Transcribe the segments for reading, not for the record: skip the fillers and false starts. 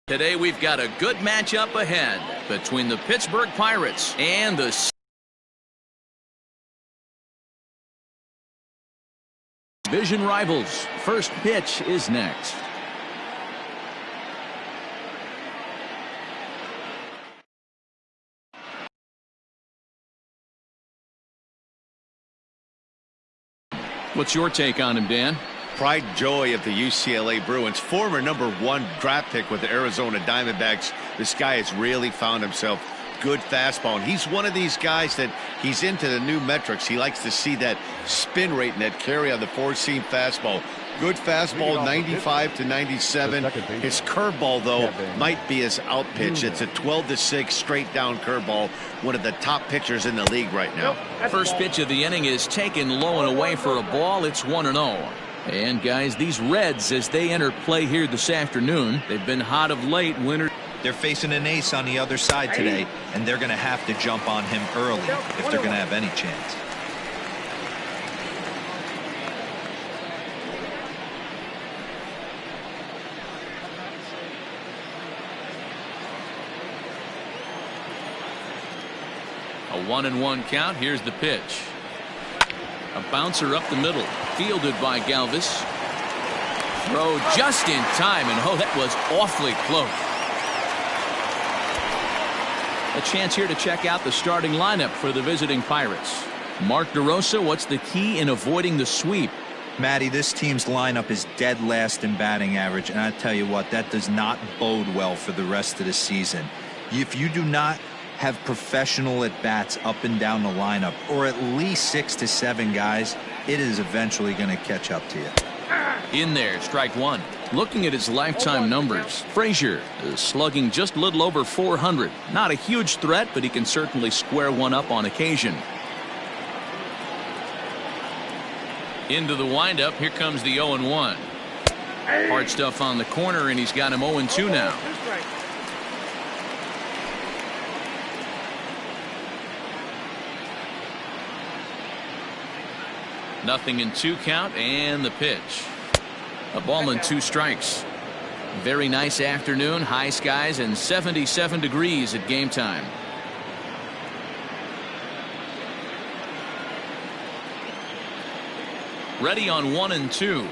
Today we've got a good matchup ahead between the Pittsburgh Pirates and the division rivals. First pitch is next. What's your take on him, Dan? Pride and joy of the UCLA Bruins, former #1 draft pick with the Arizona Diamondbacks. This guy has really found himself good fastball, and he's one of these guys that he's into the new metrics. He likes to see that spin rate and that carry on the four-seam fastball. Good fastball, 95 to 97. His curveball, though, might be his out pitch. It's a 12-6 straight down curveball. One of the top pitchers in the league right now. First pitch of the inning is taken low and away for a ball. It's 1-0. And guys, these Reds, as they enter play here this afternoon, they've been hot of late. They're facing an ace on the other side today, and they're going to have to jump on him early if they're going to have any chance. A 1-1 count. Here's the pitch. A bouncer up the middle, fielded by Galvis. Throw just in time, and oh, that was awfully close. A chance here to check out the starting lineup for the visiting Pirates. Mark DeRosa, what's the key in avoiding the sweep? Matty, this team's lineup is dead last in batting average, and I tell you what, that does not bode well for the rest of the season. If you do not have professional at-bats up and down the lineup, or at least 6 to 7 guys, it is eventually going to catch up to you. In there, strike one. Looking at his lifetime numbers, Frazier is slugging just a little over 400. Not a huge threat, but he can certainly square one up on occasion. Into the windup, here comes the 0-1. Hard stuff on the corner, and he's got him 0-2 now. Nothing in 2 count, and the pitch. A ball and 2 strikes. Very nice afternoon, high skies and 77 degrees at game time. Ready on 1-2.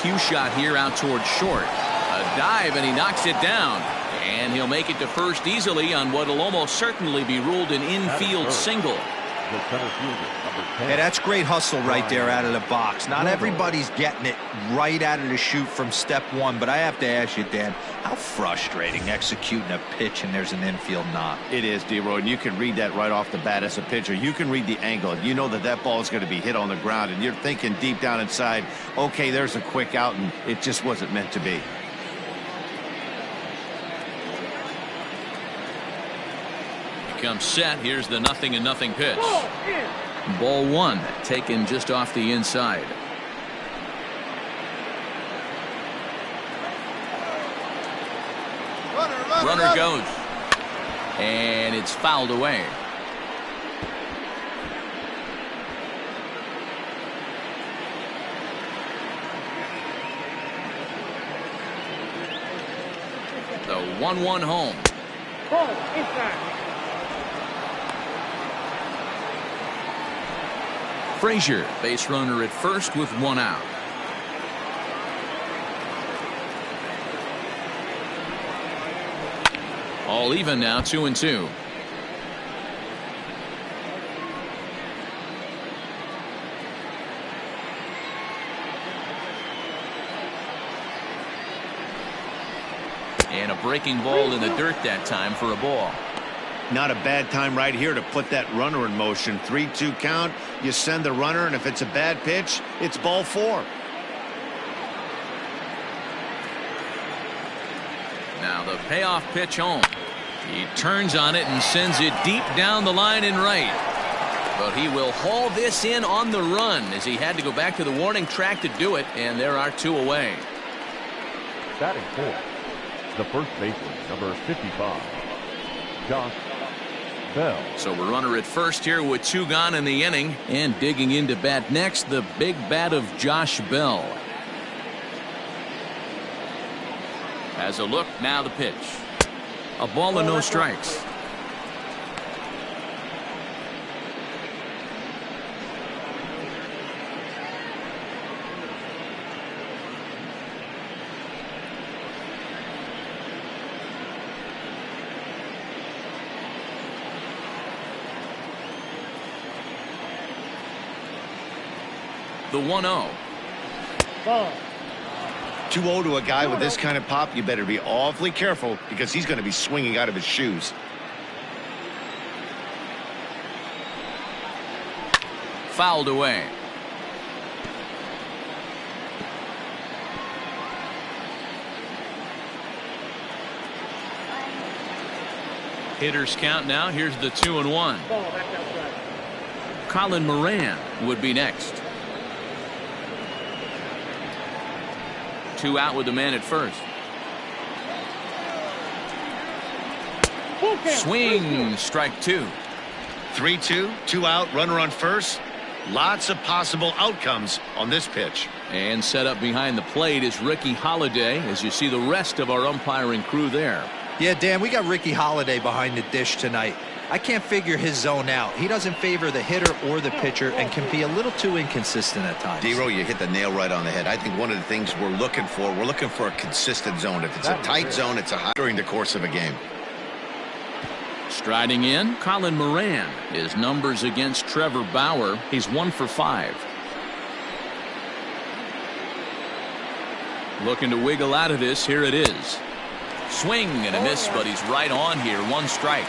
Cue shot here out towards short. A dive, and he knocks it down. And he'll make it to first easily on what will almost certainly be ruled an infield single. Hey, that's great hustle right there out of the box. Not everybody's getting it right out of the chute from step one, but I have to ask you, Dan, how frustrating executing a pitch and there's an infield knock. It is, D-Roy, and you can read that right off the bat as a pitcher. You can read the angle. You know that that ball is going to be hit on the ground, and you're thinking deep down inside, okay, there's a quick out, and it just wasn't meant to be. Comes set. Here's the 0-0 pitch. Ball 1 taken just off the inside. Runner goes, and it's fouled away. The 1-1 home. Frazier, base runner at first with 1 out. All even now, 2-2. And a breaking ball in the dirt that time for a ball. Not a bad time right here to put that runner in motion. 3-2 count. You send the runner, and if it's a bad pitch, it's ball 4. Now the payoff pitch home. He turns on it and sends it deep down the line and right. But he will haul this in on the run as he had to go back to the warning track to do it, and there are 2 away. Batting 4, the first baseman, number 55, Josh Bell. So a runner at first here with 2 gone in the inning, and digging into bat next, the big bat of Josh Bell. Has a look, now the pitch. A ball and no strikes. The 1-0. 2-0 to a guy with this kind of pop. You better be awfully careful because he's going to be swinging out of his shoes. Fouled away. Hitters count now. Here's the 2-1. Colin Moran would be next. 2 out with the man at first. Swing, strike 2. 3-2, 2 out, runner on first. Lots of possible outcomes on this pitch. And set up behind the plate is Ricky Holiday, as you see the rest of our umpiring crew there. Yeah, Dan, we got Ricky Holiday behind the dish tonight. I can't figure his zone out. He doesn't favor the hitter or the pitcher and can be a little too inconsistent at times. D-Row, you hit the nail right on the head. I think one of the things we're looking for a consistent zone. If it's a tight zone, it's a high during the course of a game. Striding in, Colin Moran. His numbers against Trevor Bauer, he's 1 for 5. Looking to wiggle out of this, here it is. Swing and a miss, but he's right on here. 1 strike.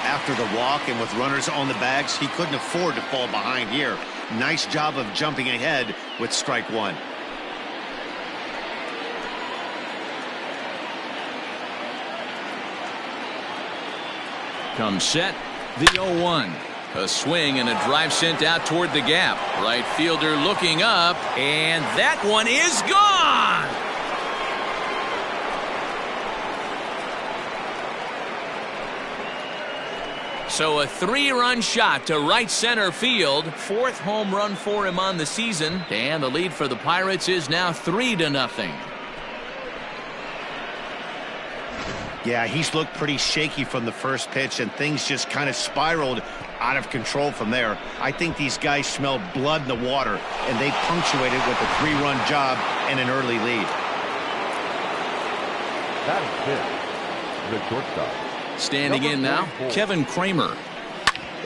After the walk and with runners on the bags, he couldn't afford to fall behind here. Nice job of jumping ahead with strike 1. Comes set, the 0-1. A swing and a drive sent out toward the gap. Right fielder looking up, and that one is gone! So a 3-run shot to right center field. 4th home run for him on the season. And the lead for the Pirates is now 3-0. Yeah, he's looked pretty shaky from the first pitch, and things just kind of spiraled out of control from there. I think these guys smelled blood in the water, and they punctuated with a 3-run job and an early lead. That is it. The shortstop. Standing in now, Kevin Kramer.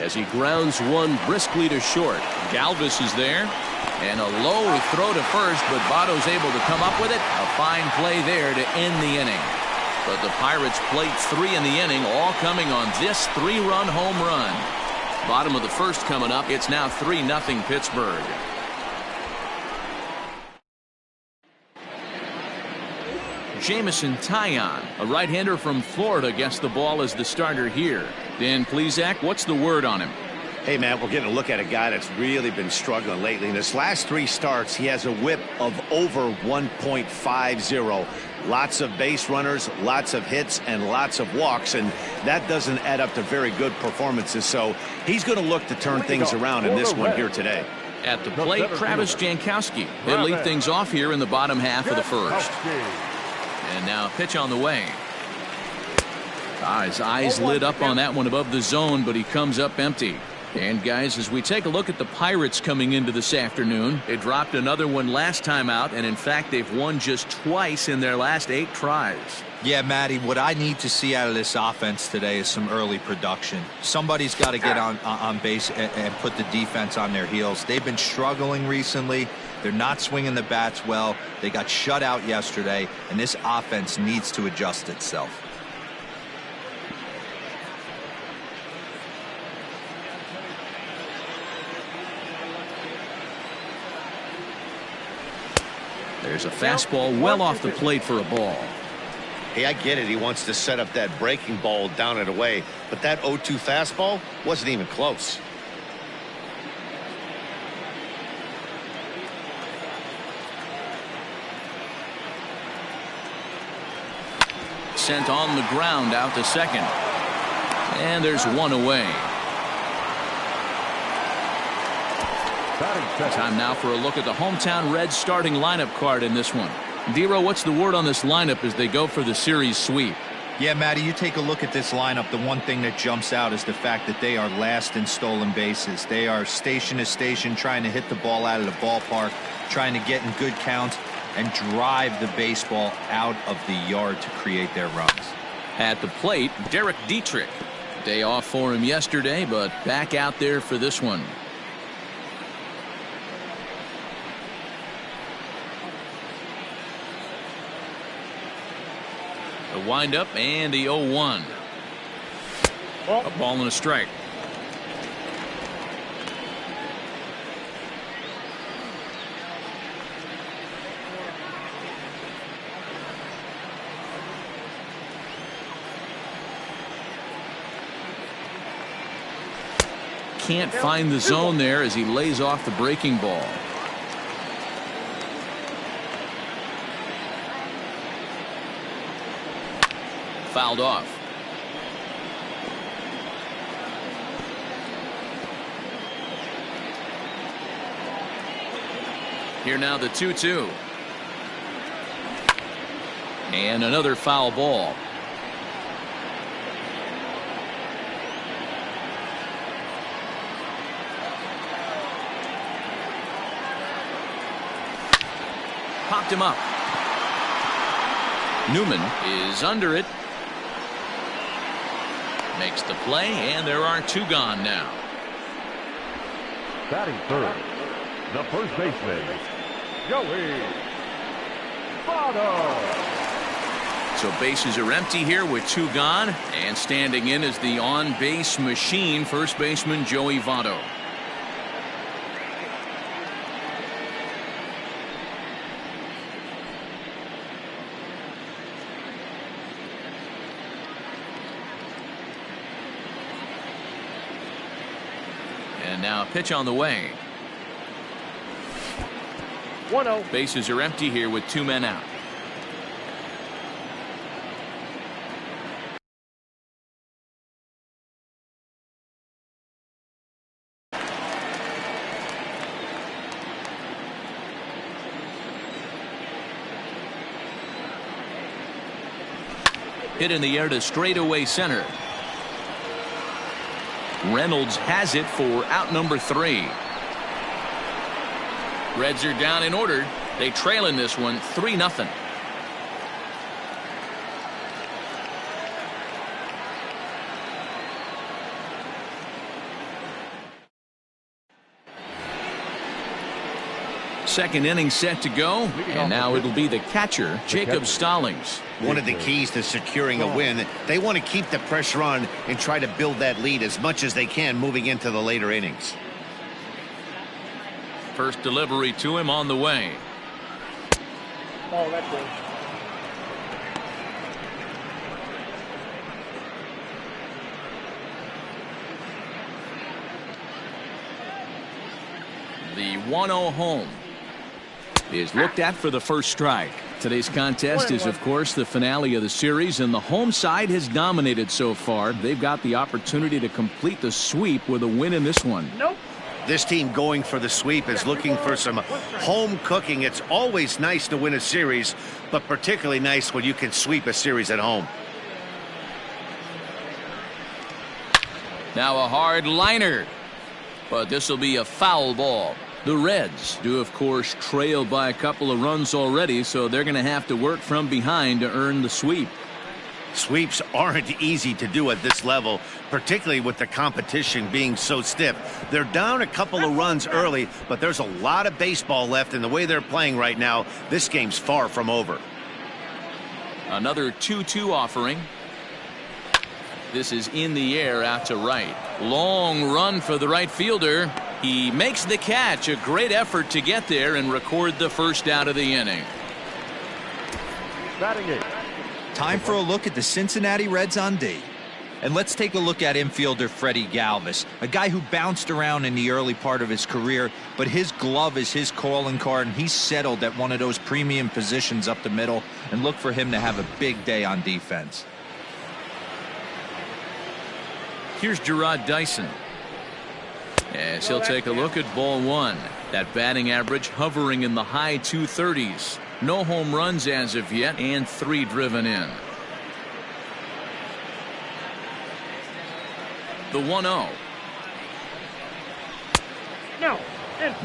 As he grounds one briskly to short. Galvis is there. And a low throw to first, but Votto's able to come up with it. A fine play there to end the inning. But the Pirates played 3 in the inning, all coming on this 3-run home run. Bottom of the first coming up. It's now 3-0 Pittsburgh. Jamison Taillon, a right-hander from Florida, gets the ball as the starter here. Dan Plesac, what's the word on him? Hey, man, we're getting a look at a guy that's really been struggling lately. In his last 3 starts, he has a whip of over 1.50. Lots of base runners, lots of hits, and lots of walks, and that doesn't add up to very good performances. So he's going to look to turn things around in this one here today. At the plate, Travis Jankowski. He'll lead things off here in the bottom half of the first. And now a pitch on the way. His eyes lit up on that one above the zone, but he comes up empty. And guys, as we take a look at the Pirates coming into this afternoon, they dropped another one last time out, and in fact they've won just twice in their last 8 tries. Yeah, Matty, what I need to see out of this offense today is some early production. Somebody's got to get on base and put the defense on their heels. They've been struggling recently. They're not swinging the bats well. They got shut out yesterday, and this offense needs to adjust itself. There's a fastball well off the plate for a ball. Hey, I get it. He wants to set up that breaking ball down and away, but that 0-2 fastball wasn't even close. Sent on the ground out to second. And there's one away. Time now for a look at the hometown Reds starting lineup card in this one. Dero, what's the word on this lineup as they go for the series sweep? Yeah, Matty, you take a look at this lineup. The one thing that jumps out is the fact that they are last in stolen bases. They are station to station trying to hit the ball out of the ballpark, trying to get in good counts and drive the baseball out of the yard to create their runs. At the plate, Derek Dietrich. Day off for him yesterday, but back out there for this one. The windup and the 0-1. A ball and a strike. Can't find the zone there as he lays off the breaking ball. Fouled off. Here now the 2-2. And another foul ball. Popped him up. Newman is under it. Makes the play, and there are two gone now. Batting third, the first baseman, Joey Votto. So bases are empty here with two gone, and standing in is the on-base machine, first baseman Joey Votto. And now a pitch on the way. 1-0. Bases are empty here with two men out. Hit in the air to straightaway center. Reynolds has it for out number 3. Reds are down in order. They trail in this one 3-0. Second inning set to go, and now it'll be the catcher, Jacob Stallings. One of the keys to securing a win, they want to keep the pressure on and try to build that lead as much as they can moving into the later innings. First delivery to him on the way. Oh, that's good. The 1-0 home is looked at for the first strike. Today's contest is, of course, the finale of the series, and the home side has dominated so far. They've got the opportunity to complete the sweep with a win in this one. Nope. This team going for the sweep is looking for some home cooking. It's always nice to win a series, but particularly nice when you can sweep a series at home. Now a hard liner, but this will be a foul ball. The Reds do, of course, trail by a couple of runs already, so they're going to have to work from behind to earn the sweep. Sweeps aren't easy to do at this level, particularly with the competition being so stiff. They're down a couple of runs early, but there's a lot of baseball left, and the way they're playing right now, this game's far from over. Another 2-2 offering. This is in the air out to right. Long run for the right fielder. He makes the catch. A great effort to get there and record the first out of the inning. Batting eighth. Time for a look at the Cincinnati Reds on D. And let's take a look at infielder Freddie Galvis, a guy who bounced around in the early part of his career, but his glove is his calling card, and he's settled at one of those premium positions up the middle, and look for him to have a big day on defense. Here's Gerard Dyson. As he'll take a look at ball one. That batting average hovering in the high 230s. No home runs as of yet, and 3 driven in. The 1-0. No.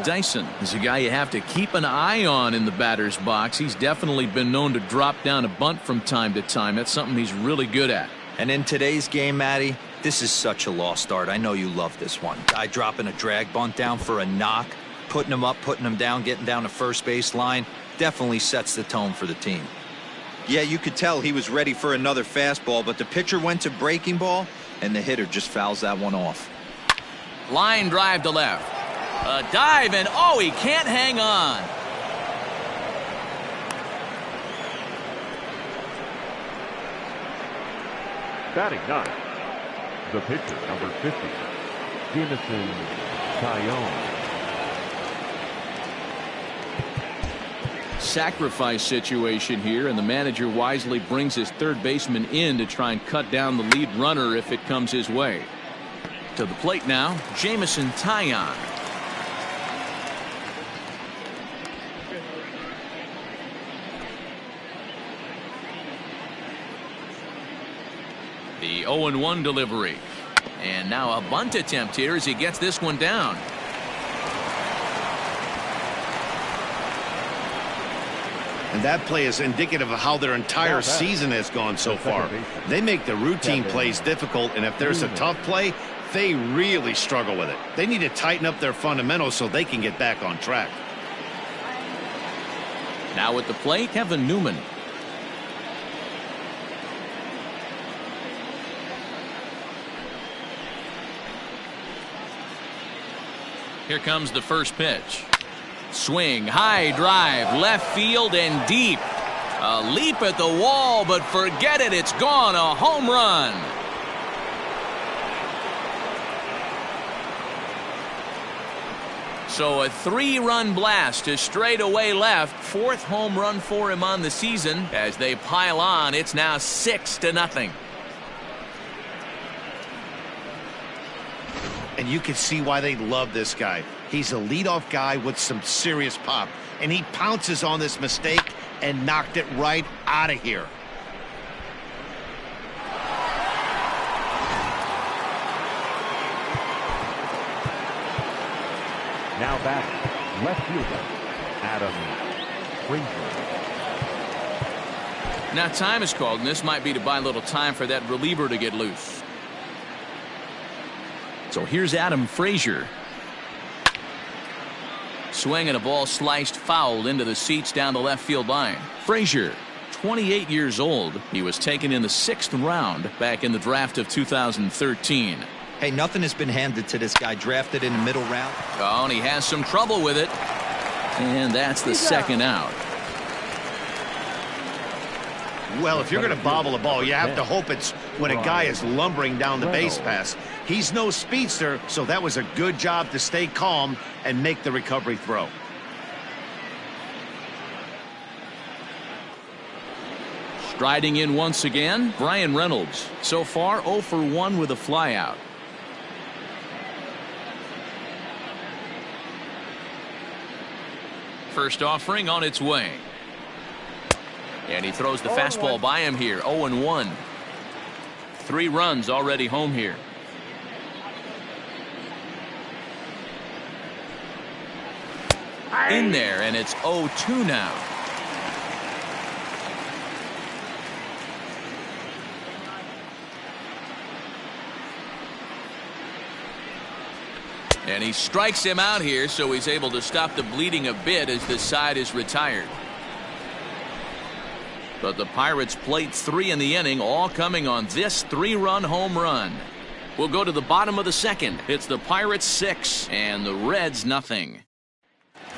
Dyson is a guy you have to keep an eye on in the batter's box. He's definitely been known to drop down a bunt from time to time. That's something he's really good at. And in today's game, Matty, this is such a lost art. I know you love this one. Guy dropping a drag bunt down for a knock, putting him up, putting him down, getting down to first base line, definitely sets the tone for the team. Yeah, you could tell he was ready for another fastball, but the pitcher went to breaking ball, and the hitter just fouls that one off. Line drive to left. A dive, and oh, he can't hang on. Batting 9, the pitcher, number 50, Jameson Taillon. Sacrifice situation here, and the manager wisely brings his third baseman in to try and cut down the lead runner if it comes his way. To the plate now, Jameson Taillon. The 0-1 delivery. And now a bunt attempt here as he gets this one down. And that play is indicative of how their entire season has gone so far. They make the routine plays difficult, and if there's a tough play, they really struggle with it. They need to tighten up their fundamentals so they can get back on track. Now at the plate, Kevin Newman. Here comes the first pitch. Swing, high drive, left field and deep. A leap at the wall, but forget it, it's gone. A home run. So a 3-run blast to straightaway left. 4th home run for him on the season. As they pile on, it's now 6-0. And you can see why they love this guy. He's a leadoff guy with some serious pop, and he pounces on this mistake and knocked it right out of here. Now back, left fielder, Adam Frazier. Now time is called, and this might be to buy a little time for that reliever to get loose. So here's Adam Frazier. Swing and a ball sliced foul into the seats down the left field line. Frazier, 28 years old. He was taken in the 6th round back in the draft of 2013. Hey, nothing has been handed to this guy, drafted in the middle round. Oh, and he has some trouble with it. And that's the second out. Well, if you're going to bobble a ball, you have to hope it's when a guy is lumbering down the base pass. He's no speedster, so that was a good job to stay calm and make the recovery throw. Striding in once again, Brian Reynolds. So far, 0 for 1 with a flyout. First offering on its way. And he throws the fastball by him here. 0-1. 3 runs already home here. In there, and it's 0-2 now. And he strikes him out here, so he's able to stop the bleeding a bit as the side is retired. But the Pirates plate 3 in the inning, all coming on this 3-run home run. We'll go to the bottom of the 2nd. It's the Pirates 6 and the Reds nothing.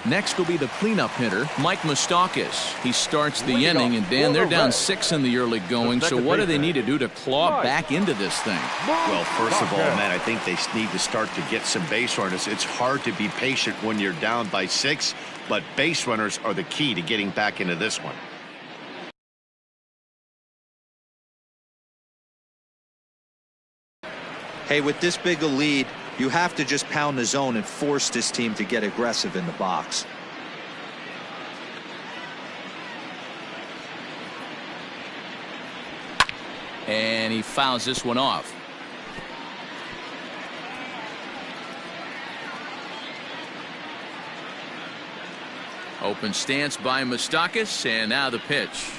Next will be the cleanup hitter, Mike Moustakas. He starts the inning, and Dan, they're down 6 in the early going, so what do they need to do to claw back into this thing? Well, first of all, man, I think they need to start to get some base runners. It's hard to be patient when you're down by 6, but base runners are the key to getting back into this one. Hey, with this big a lead, you have to just pound the zone and force this team to get aggressive in the box. And he fouls this one off. Open stance by Moustakas, and now the pitch.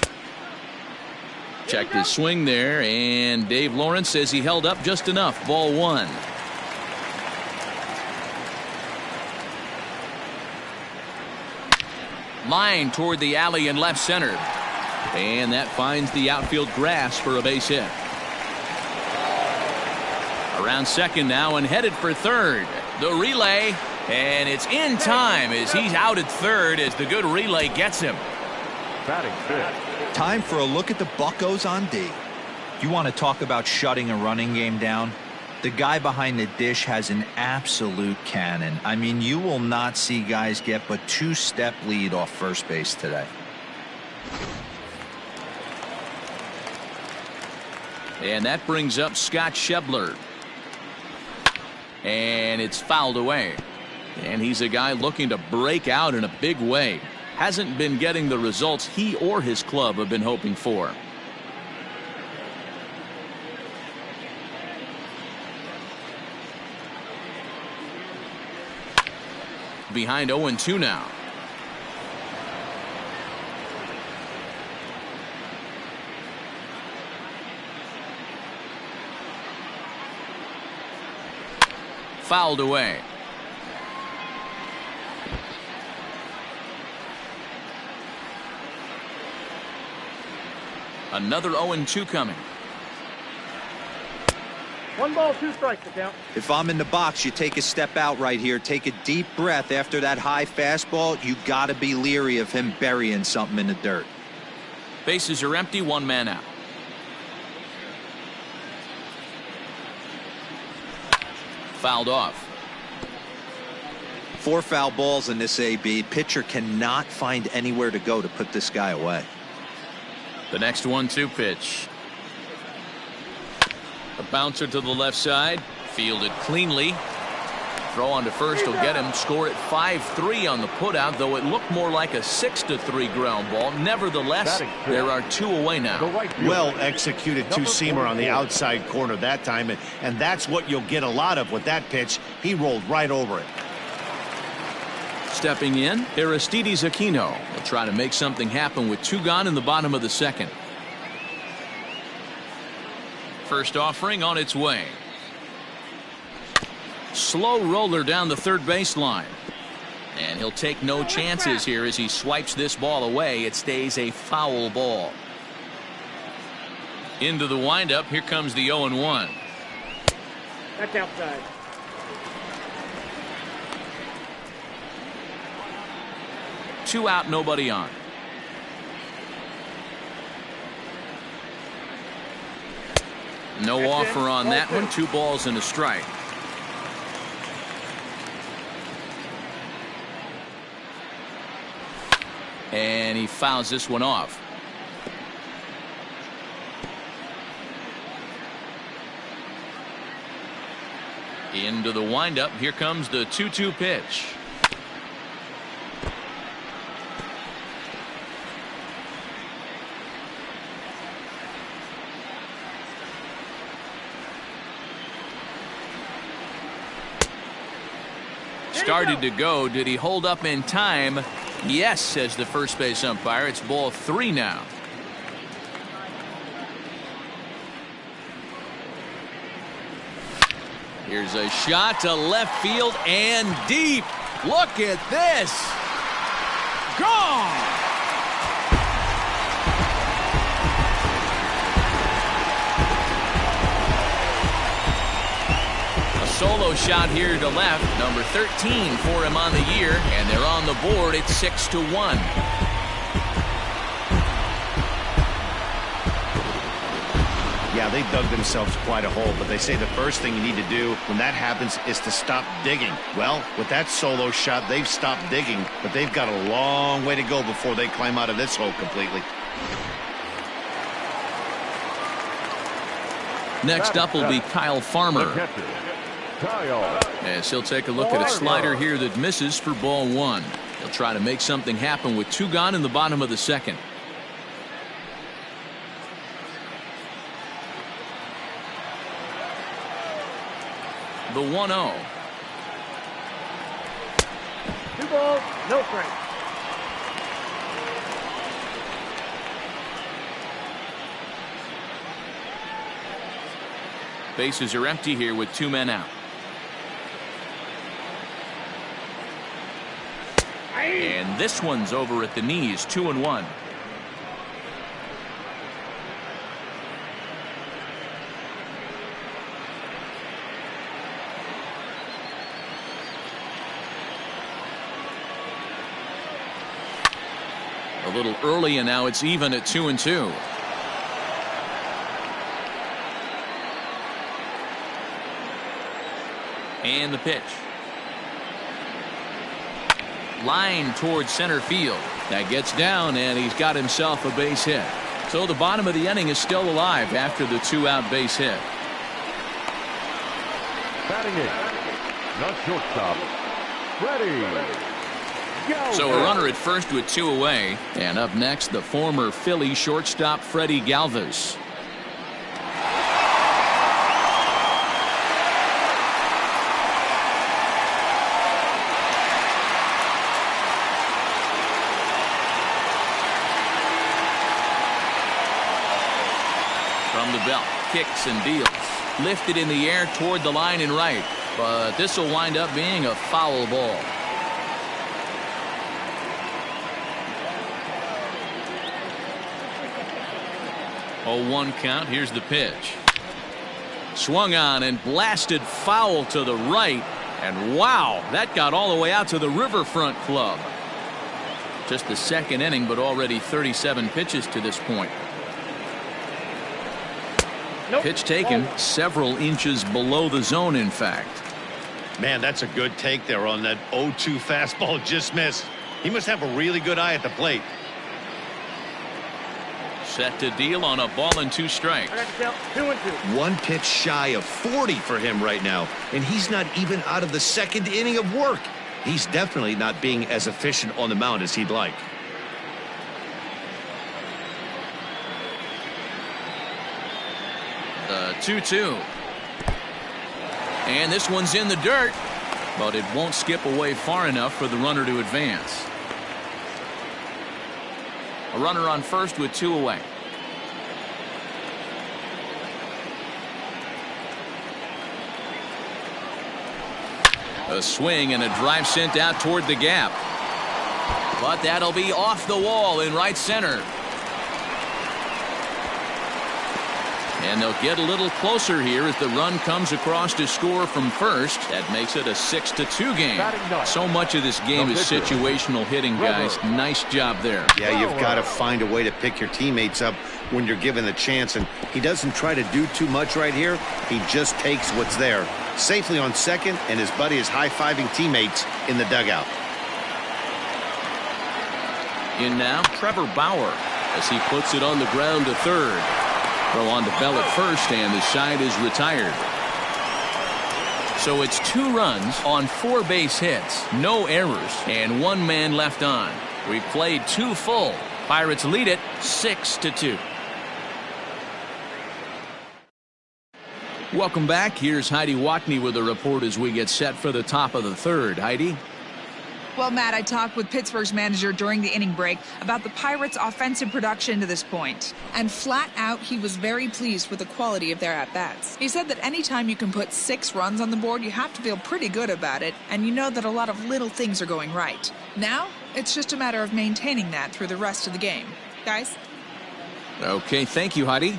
Checked his swing there, and Dave Lawrence says he held up just enough. Ball one. Line toward the alley in left center. And that finds the outfield grass for a base hit. Around second now and headed for third. The relay, and it's in time as he's out at third as the good relay gets him. Batting fifth. Time for a look at the Buccos on D. You want to talk about shutting a running game down? The guy behind the dish has an absolute cannon. I mean, you will not see guys get but two-step lead off first base today. And that brings up Scott Schebler. And it's fouled away. And he's a guy looking to break out in a big way. Hasn't been getting the results he or his club have been hoping for. Behind 0-2 now. Fouled away. Another 0-2 coming. 1 ball, 2 strikes to count. If I'm in the box, you take a step out right here. Take a deep breath after that high fastball. You got to be leery of him burying something in the dirt. Bases are empty, 1 man out. Fouled off. 4 foul balls in this AB. Pitcher cannot find anywhere to go to put this guy away. The next 1-2 pitch. A bouncer to the left side. Fielded cleanly. Throw on to first will get him. Score at 5-3 on the putout, though it looked more like a 6-3 ground ball. Nevertheless, there are 2 away now. Well executed two-seamer on the outside corner that time, and that's what you'll get a lot of with that pitch. He rolled right over it. Stepping in, Aristides Aquino will try to make something happen with 2 gone in the bottom of the second. First offering on its way. Slow roller down the third baseline. And he'll take no chances here as he swipes this ball away. It stays a foul ball. Into the windup. Here comes the 0-1. That's outside. Two out, nobody on. No offer on that one. 2 balls and a strike. And he fouls this one off. Into the windup. Here comes the 2-2 pitch. Started to go. Did he hold up in time? Yes, says the first base umpire. It's ball 3 now. Here's a shot to left field and deep. Look at this. Gone. Solo shot here to left, number 13 for him on the year, and they're on the board at 6-1. Yeah, they dug themselves quite a hole, but they say the first thing you need to do when that happens is to stop digging. Well, with that solo shot, they've stopped digging, but they've got a long way to go before they climb out of this hole completely. Next up will be Kyle Farmer. As he'll take a look at a slider here that misses for ball 1. He'll try to make something happen with 2 gone in the bottom of the second. The 1-0. 2 balls, no strikes. Bases are empty here with 2 men out. And this one's over at the knees, 2-1. A little early, and now it's even at 2-2. And the pitch. Line towards center field. That gets down, and he's got himself a base hit. So the bottom of the inning is still alive after the 2-out base hit. Batting it, the shortstop, Freddie. So a runner at first with 2 away. And up next, the former Philly shortstop Freddie Galvis. From the belt, kicks and deals. Lifted in the air toward the line and right. But this will wind up being a foul ball. 0-1 count. Here's the pitch. Swung on and blasted foul to the right. And wow, that got all the way out to the Riverfront Club. Just the second inning, but already 37 pitches to this point. Nope. Pitch taken several inches below the zone, in fact. Man, that's a good take there on that 0-2 fastball. Just missed. He must have a really good eye at the plate. Set to deal on a ball and 2 strikes. I got to count 2 and 2. One pitch shy of 40 for him right now, and he's not even out of the second inning of work. He's definitely not being as efficient on the mound as he'd like. The 2-2. And this one's in the dirt, but it won't skip away far enough for the runner to advance. A runner on first with 2 away. A swing and a drive sent out toward the gap. But that'll be off the wall in right center. And they'll get a little closer here as the run comes across to score from first. That makes it a 6-2 game. So much of this game is situational hitting, guys. Nice job there. Yeah, you've got to find a way to pick your teammates up when you're given the chance, and he doesn't try to do too much right here. He just takes what's there. Safely on second, and his buddy is high-fiving teammates in the dugout. In now, Trevor Bauer as he puts it on the ground to third. Throw on the bell at first, and the side is retired. So it's 2 runs on 4 base hits, no errors, and 1 man left on. We've played 2 full. Pirates lead it 6-2. Welcome back. Here's Heidi Watney with a report as we get set for the top of the third. Heidi? Well, Matt, I talked with Pittsburgh's manager during the inning break about the Pirates' offensive production to this point. And flat out, he was very pleased with the quality of their at-bats. He said that anytime you can put 6 runs on the board, you have to feel pretty good about it, and you know that a lot of little things are going right. Now, it's just a matter of maintaining that through the rest of the game. Guys? Okay, thank you, Heidi.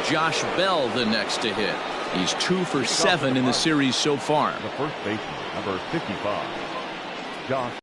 Josh Bell the next to hit. He's 2 for 7 in the series so far. The first baseman, number 55, Josh.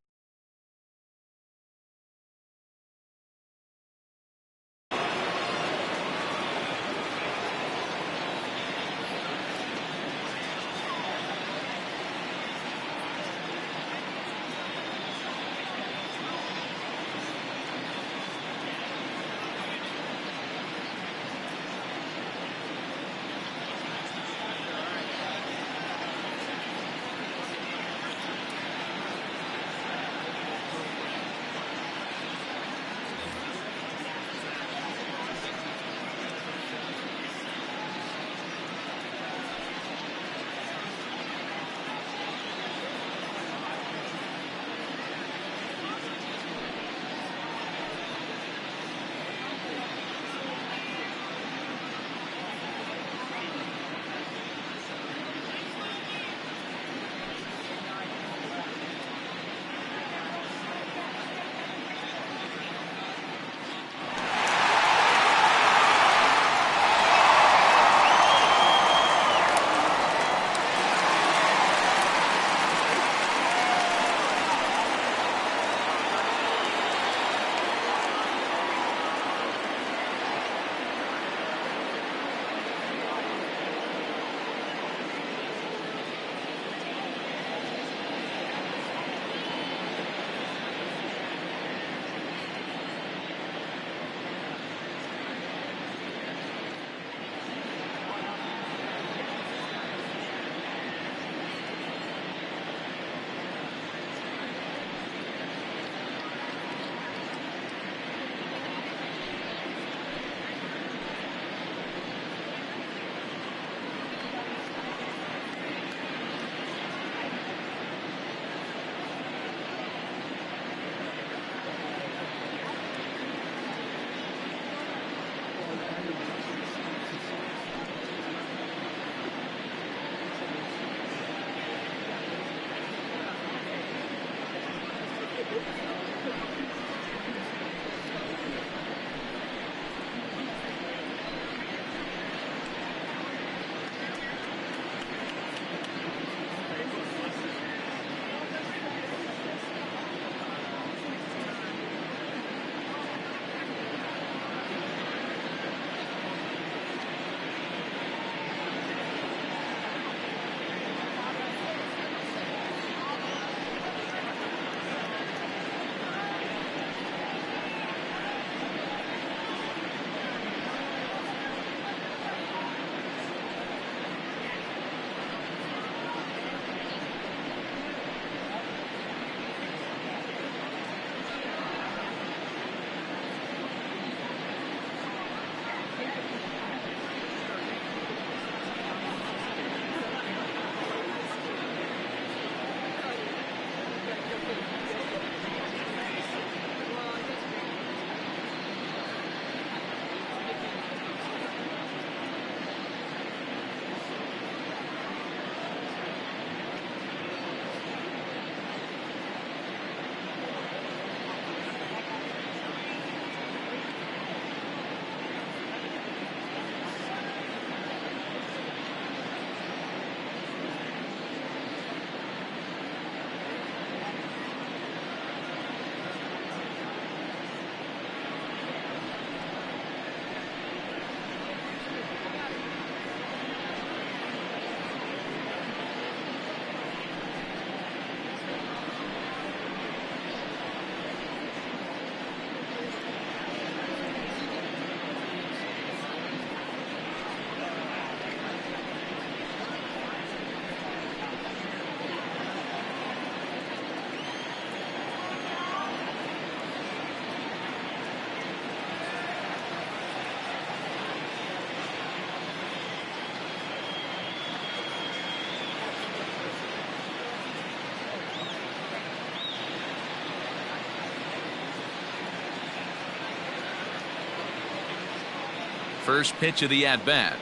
First pitch of the at-bat.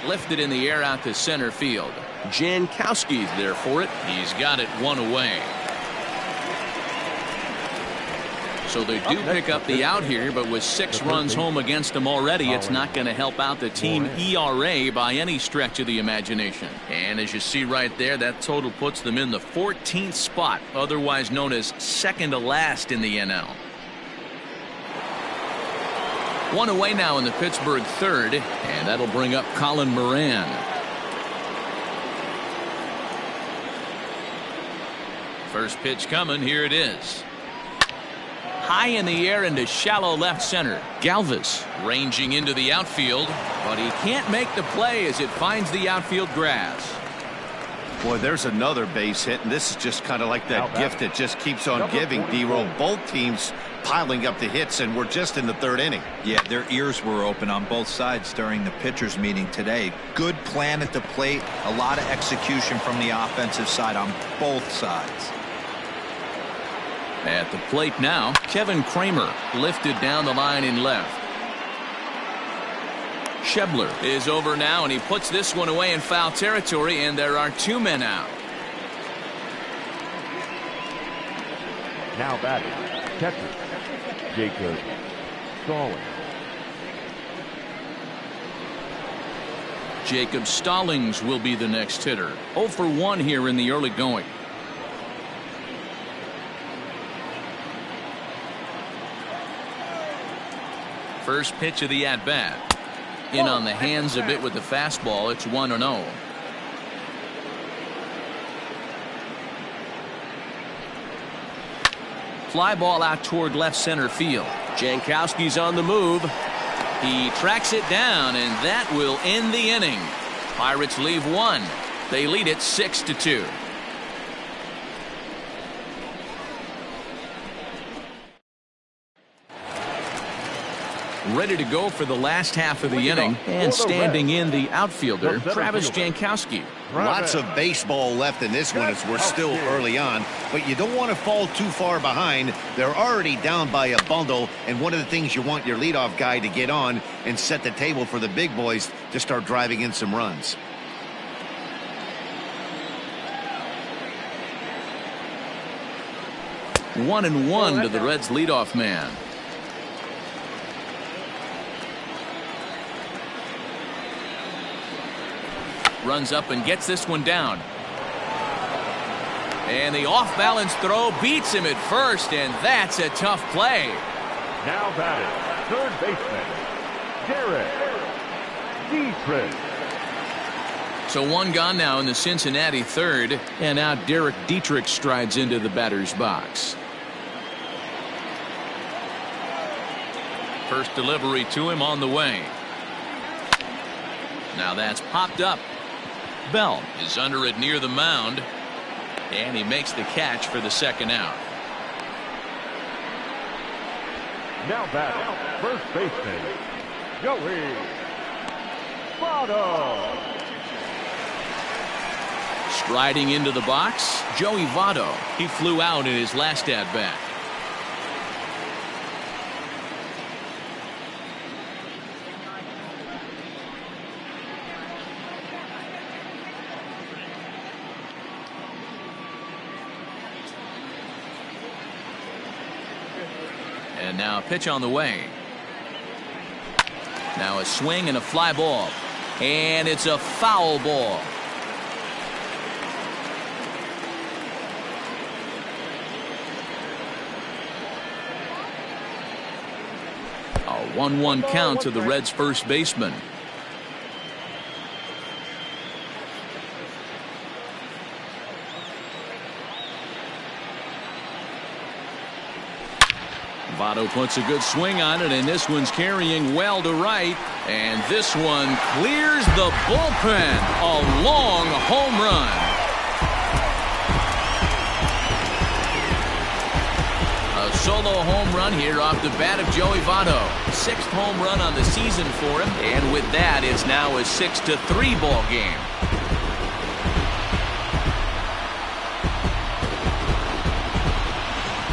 Lifted in the air out to center field. Jankowski's there for it. He's got it one away. So they do pick up the out here, but with 6 runs home against them already, it's not going to help out the team ERA by any stretch of the imagination. And as you see right there, that total puts them in the 14th spot, otherwise known as second to last in the NL. One away now in the Pittsburgh third, and that'll bring up Colin Moran. First pitch coming, here it is. High in the air into shallow left center. Galvis ranging into the outfield, but he can't make the play as it finds the outfield grass. Boy, there's another base hit, and this is just kind of like that gift that just keeps on giving, D-Roll. Both teams piling up the hits, and we're just in the 3rd inning. Yeah, their ears were open on both sides during the pitchers meeting today. Good plan at the plate, a lot of execution from the offensive side on both sides. At the plate now, Kevin Kramer lifted down the line in left. Schebler is over now, and he puts this one away in foul territory, and there are 2 men out. Now batting, catcher, Jacob Stallings. Jacob Stallings will be the next hitter. 0 for 1 here in the early going. First pitch of the at-bat. In on the hands a bit with the fastball. It's 1-0. Fly ball out toward left center field. Jankowski's on the move. He tracks it down, and that will end the inning. Pirates leave 1. They lead it 6-2. Ready to go for the last half of the inning, and standing in the outfielder, Travis Jankowski. Lots of baseball left in this one as we're still early on, but you don't want to fall too far behind. They're already down by a bundle, and one of the things you want your leadoff guy to get on and set the table for the big boys to start driving in some runs. One and one to the Reds leadoff man. Runs up and gets this one down. And the off-balance throw beats him at first, and that's a tough play. Now batting, third baseman, Derek Dietrich. So one gone now in the Cincinnati third, and now Derek Dietrich strides into the batter's box. First delivery to him on the way. Now that's popped up. Bell is under it near the mound, and he makes the catch for the second out. Now batting, first baseman, Joey Votto. Striding into the box, Joey Votto. He flew out in his last at-bat. And now a pitch on the way. Now a swing and a fly ball. And it's a foul ball. A 1-1 count to the Reds' first baseman. Votto puts a good swing on it, and this one's carrying well to right. And this one clears the bullpen. A long home run. A solo home run here off the bat of Joey Votto. 6th home run on the season for him. And with that, it's now a 6-3 ball game.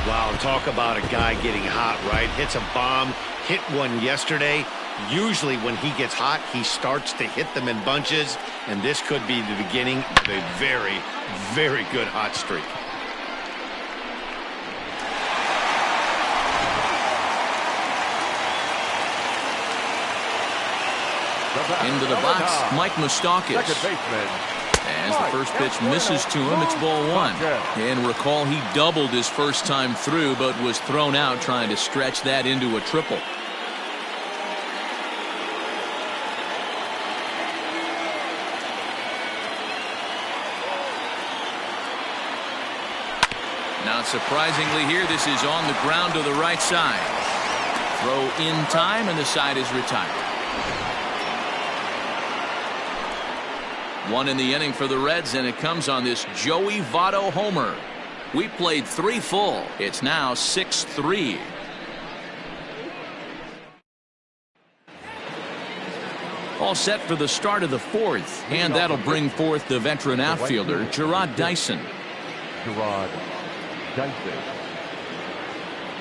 Wow, talk about a guy getting hot, right? Hits a bomb, hit one yesterday. Usually when he gets hot, he starts to hit them in bunches, and this could be the beginning of a very, very good hot streak. Into the box, Mike Moustakas. As the first pitch misses to him, it's ball one. And recall, he doubled his first time through, but was thrown out trying to stretch that into a triple. Not surprisingly here, this is on the ground to the right side. Throw in time, and the side is retired. One in the inning for the Reds, and it comes on this Joey Votto homer. We played 3 full. It's now 6-3. All set for the start of the 4th, and that'll bring forth the veteran outfielder, Gerard Dyson.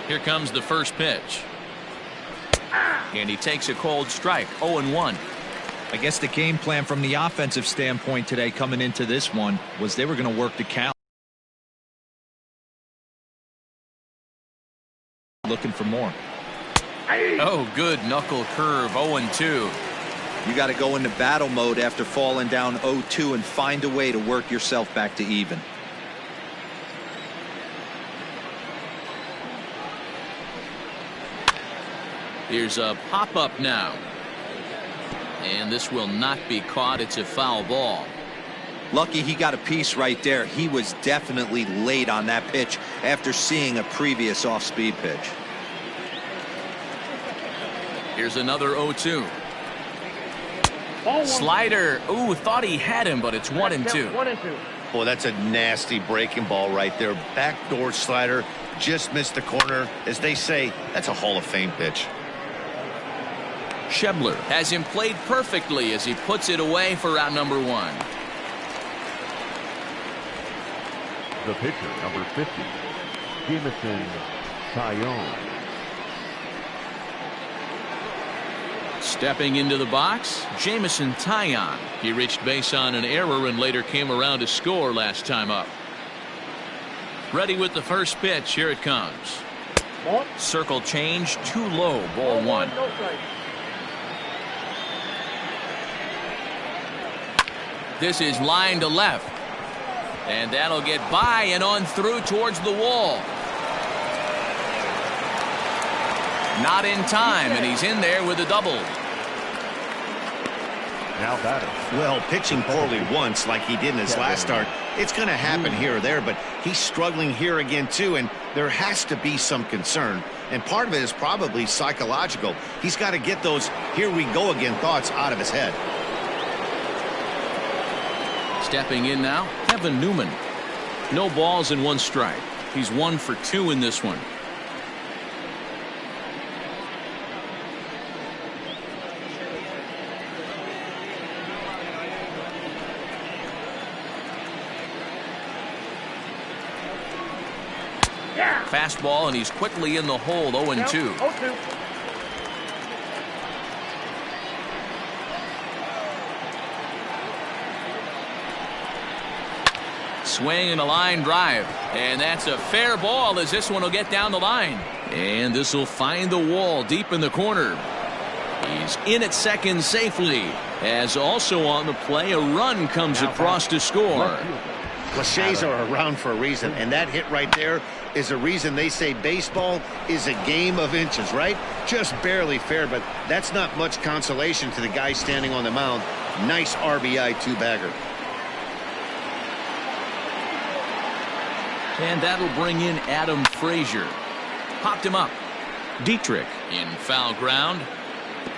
Here comes the first pitch. And he takes a cold strike, 0-1. I guess the game plan from the offensive standpoint today coming into this one was they were going to work the count. Looking for more. Oh, good knuckle curve, 0-2. You got to go into battle mode after falling down 0-2 and find a way to work yourself back to even. Here's a pop-up now. And this will not be caught. It's a foul ball. Lucky he got a piece right there. He was definitely late on that pitch after seeing a previous off-speed pitch. Here's another 0-2. Slider. Ooh, thought he had him, but it's 1-2. Boy, that's a nasty breaking ball right there. Backdoor slider. Just missed the corner. As they say, that's a Hall of Fame pitch. Schebler has him played perfectly as he puts it away for out number 1. The pitcher, number 50, Jameson Taillon. Stepping into the box, Jameson Taillon. He reached base on an error and later came around to score last time up. Ready with the first pitch. Here it comes. Circle change, too low, ball 1. This is line to left. And that'll get by and on through towards the wall. Not in time, and he's in there with a double. Now batter. Well, pitching poorly once like he did in his last start, it's going to happen here or there, but he's struggling here again too, and there has to be some concern. And part of it is probably psychological. He's got to get those here we go again thoughts out of his head. Stepping in now, Kevin Newman. No balls and 1 strike. He's 1 for 2 in this one. Fastball, and he's quickly in the hole, 0-2. Swing and a line drive, and that's a fair ball as this one will get down the line, and this will find the wall deep in the corner. He's in at second safely, as also on the play a run comes across to score. Cliches are around for a reason, and that hit right there is a reason they say baseball is a game of inches, right? Just barely fair, but that's not much consolation to the guy standing on the mound. Nice RBI 2-bagger. And that'll bring in Adam Frazier. Popped him up. Dietrich in foul ground,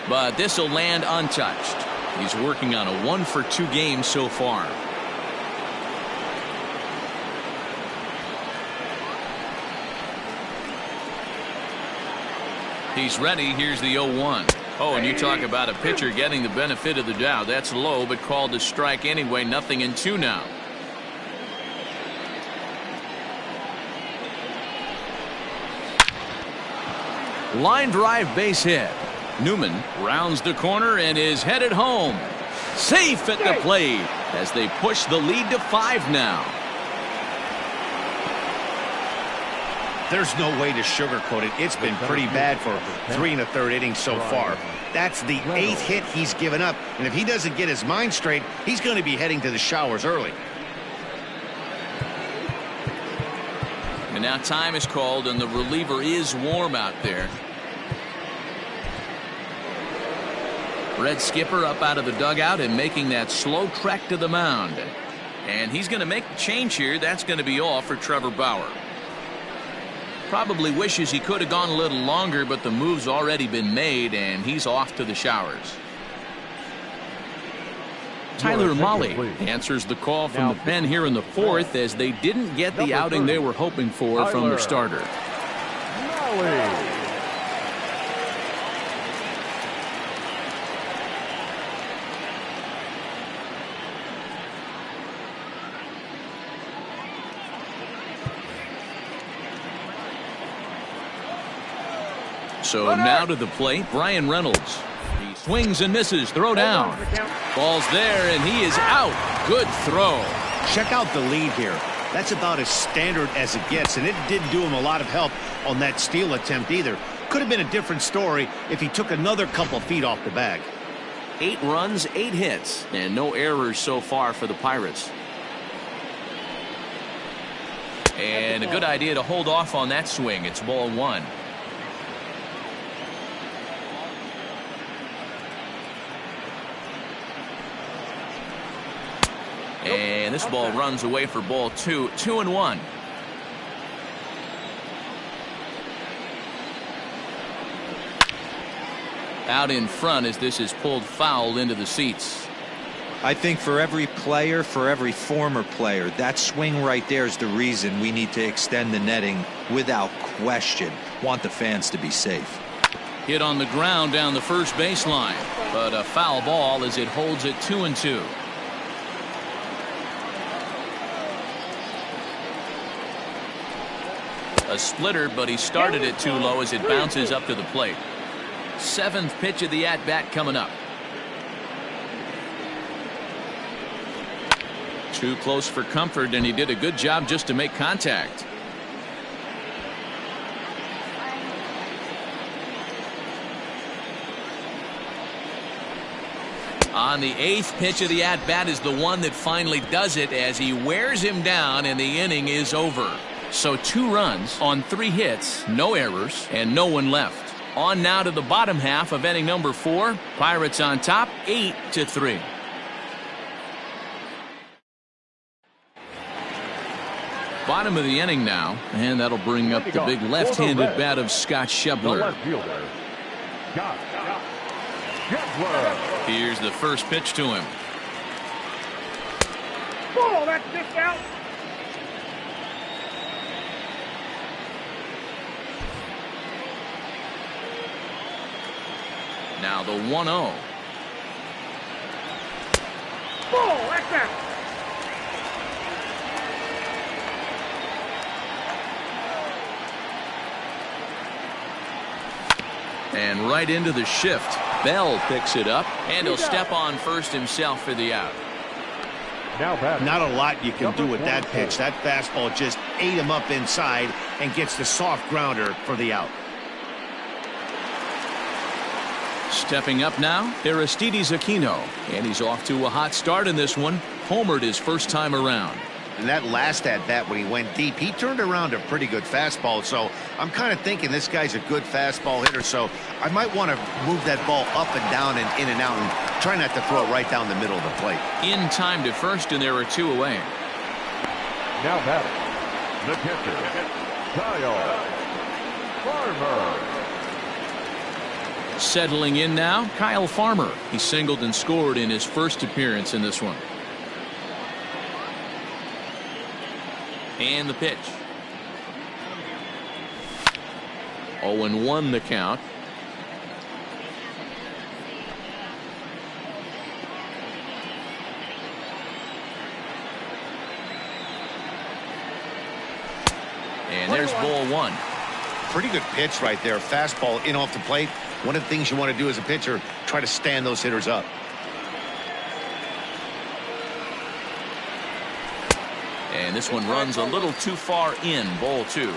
but this will land untouched. He's working on a 1 for 2 game so far. He's ready. Here's the 0-1. Oh, and you talk about a pitcher getting the benefit of the doubt. That's low, but called a strike anyway. 0-2 now. Line drive base hit. Newman rounds the corner and is headed home. Safe at the plate as they push the lead to 5 now. There's no way to sugarcoat it. It's been pretty bad for 3 1/3 innings so far. That's the 8th hit he's given up, and if he doesn't get his mind straight, he's going to be heading to the showers early. And now time is called, and the reliever is warm out there. Red Skipper up out of the dugout and making that slow trek to the mound. And he's going to make the change here. That's going to be all for Trevor Bauer. Probably wishes he could have gone a little longer, but the move's already been made, and he's off to the showers. Tyler Mahle answers the call from the pen here in the 4th as they didn't get the outing they were hoping for from their starter. So now to the plate, Brian Reynolds. He swings and misses, throw down. Ball's there, and he is out. Good throw. Check out the lead here. That's about as standard as it gets, and it didn't do him a lot of help on that steal attempt either. Could have been a different story if he took another couple feet off the bag. 8 runs, 8 hits, and no errors so far for the Pirates. And a good idea to hold off on that swing. It's ball 1. And this ball runs away for ball 2. 2-1. Out in front as this is pulled foul into the seats. I think for every player, for every former player, that swing right there is the reason we need to extend the netting without question. Want the fans to be safe. Hit on the ground down the first baseline, but a foul ball as it holds it 2-2. A splitter, but he started it too low as it bounces up to the plate. 7th pitch of the at-bat coming up. Too close for comfort, and he did a good job just to make contact. On the 8th pitch of the at-bat is the one that finally does it as he wears him down, and the inning is over. So 2 runs on 3 hits, no errors, and no one left. On now to the bottom half of inning number 4. Pirates on top, 8-3. Bottom of the inning now, and that'll bring up the big left-handed bat of Scott Schebler. Here's the first pitch to him. Oh, that's just out. Now the 1-0. Oh, that's out. And right into the shift. Bell picks it up, and he'll step on first himself for the out. Not a lot you can do with that pitch. That fastball just ate him up inside and gets the soft grounder for the out. Stepping up now, Aristides Aquino, and he's off to a hot start in this one. Homered his first time around. And that last at-bat when he went deep, he turned around a pretty good fastball. So I'm kind of thinking this guy's a good fastball hitter. So I might want to move that ball up and down and in and out and try not to throw it right down the middle of the plate. In time to first, and there are 2 away. Now batting, the catcher, Kyle Farmer. Settling in now, Kyle Farmer. He singled and scored in his first appearance in this one. And the pitch. 0-1 the count. And there's ball 1. Pretty good pitch right there. Fastball in off the plate. One of the things you want to do as a pitcher, try to stand those hitters up. And this one runs a little too far in. Ball 2.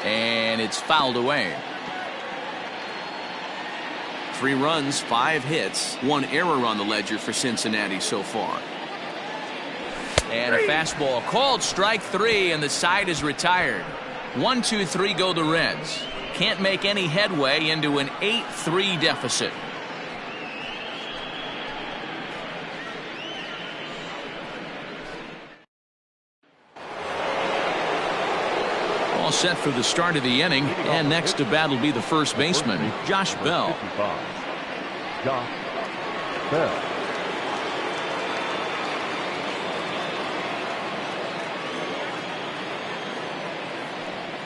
And it's fouled away. 3 runs, 5 hits, 1 error on the ledger for Cincinnati so far. And a fastball called strike 3, and the side is retired. 1-2-3 go the Reds. Can't make any headway into an 8-3 deficit. All set for the start of the inning, and next to bat will be the first baseman, Josh Bell. Josh Bell.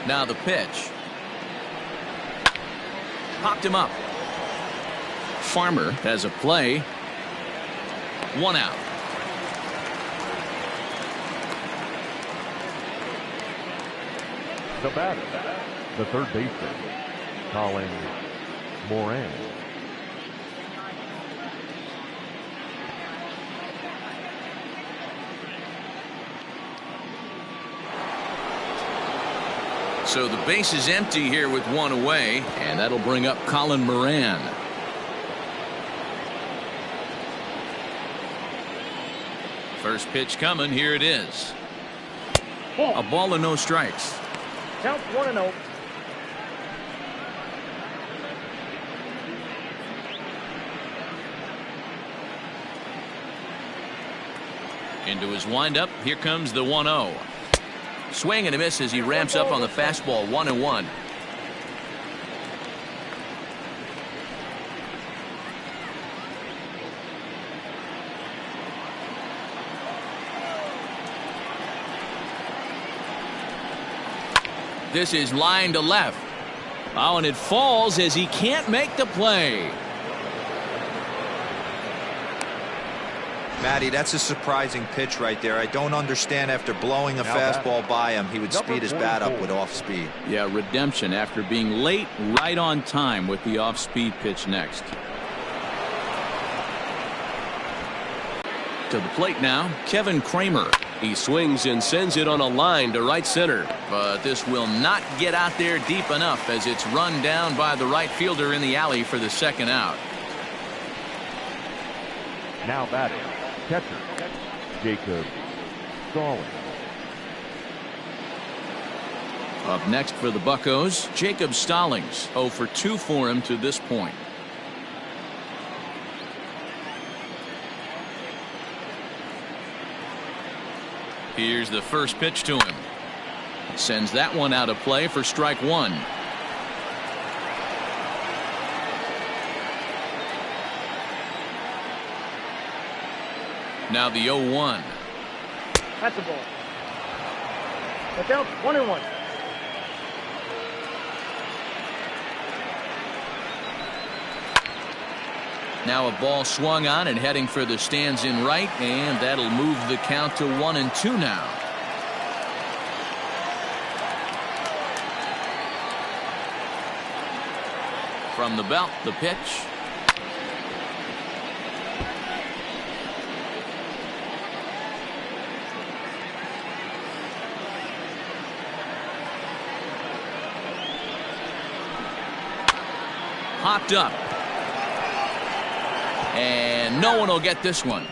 Now the pitch. Popped him up. Farmer has a play. 1 out. The batter, the third baseman, Colin Moran. So the base is empty here with 1 away, and that'll bring up Colin Moran. First pitch coming. Here it is. A ball and no strikes. Count 1-0. Into his windup. Here comes the 1-0. Swing and a miss as he ramps up on the fastball. 1-1. This is line to left. Oh, and it falls as he can't make the play. Matty, that's a surprising pitch right there. I don't understand, after blowing a fastball by him, he would speed his bat up with off speed. Yeah, redemption after being late, right on time with the off-speed pitch next. To the plate now, Kevin Kramer. He swings and sends it on a line to right center. But this will not get out there deep enough as it's run down by the right fielder in the alley for the second out. Now batting, catcher, Jacob Stallings. Up next for the Buccos, Jacob Stallings. 0 for 2 for him to this point. Here's the first pitch to him. Sends that one out of play for strike 1. Now the 0-1. That's a ball. The count 1-1. Now a ball swung on and heading for the stands in right, and that'll move the count to 1-2 now. From the belt, the pitch. Popped up. And no one will get this one.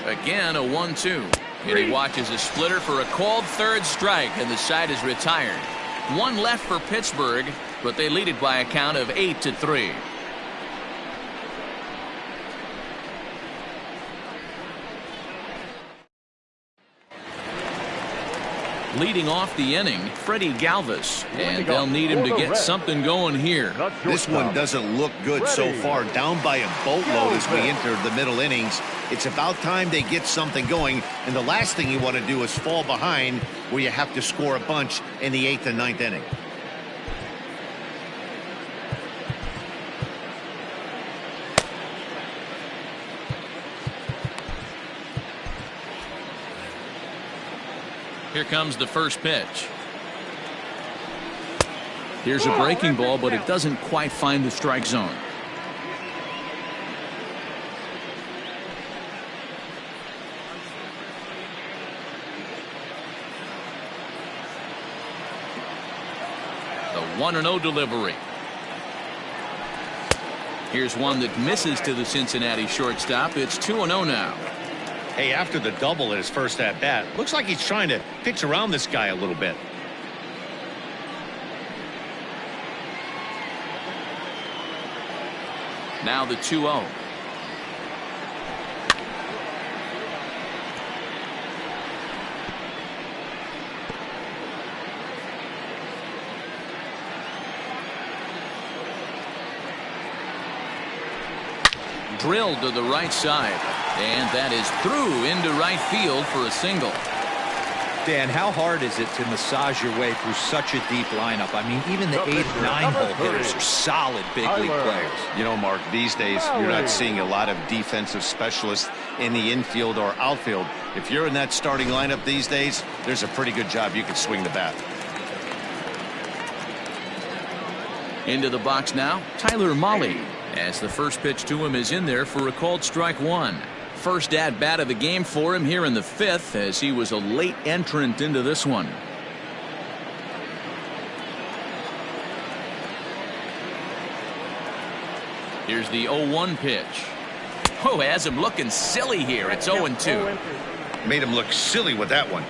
Again, a 1-2. And he watches a splitter for a called third strike, and the side is retired. 1 left for Pittsburgh, but they lead it by a count of 8-3. Leading off the inning, Freddie Galvis, and they'll need him to get something going here. This one doesn't look good so far. Down by a boatload as we enter the middle innings. It's about time they get something going, and the last thing you want to do is fall behind where you have to score a bunch in the 8th and 9th inning. Here comes the first pitch. Here's a breaking ball, but it doesn't quite find the strike zone. The 1-0 delivery. Here's one that misses to the Cincinnati shortstop. It's 2-0 now. Hey, after the double at his first at bat, looks like he's trying to pitch around this guy a little bit. Now the 2-0. Drilled to the right side, and that is through into right field for a single. Dan, how hard is it to massage your way through such a deep lineup? I mean, even the 8 and 9 hole hitters are solid big league players. You know, Mark, these days you're not seeing a lot of defensive specialists in the infield or outfield. If you're in that starting lineup these days, there's a pretty good job you can swing the bat. Into the box now, Tyler Mahle, as the first pitch to him is in there for a called strike one. First at bat of the game for him here in the 5th, as he was a late entrant into this one. Here's the 0-1 pitch. Oh, has him looking silly here. It's 0-2. Made him look silly with that one.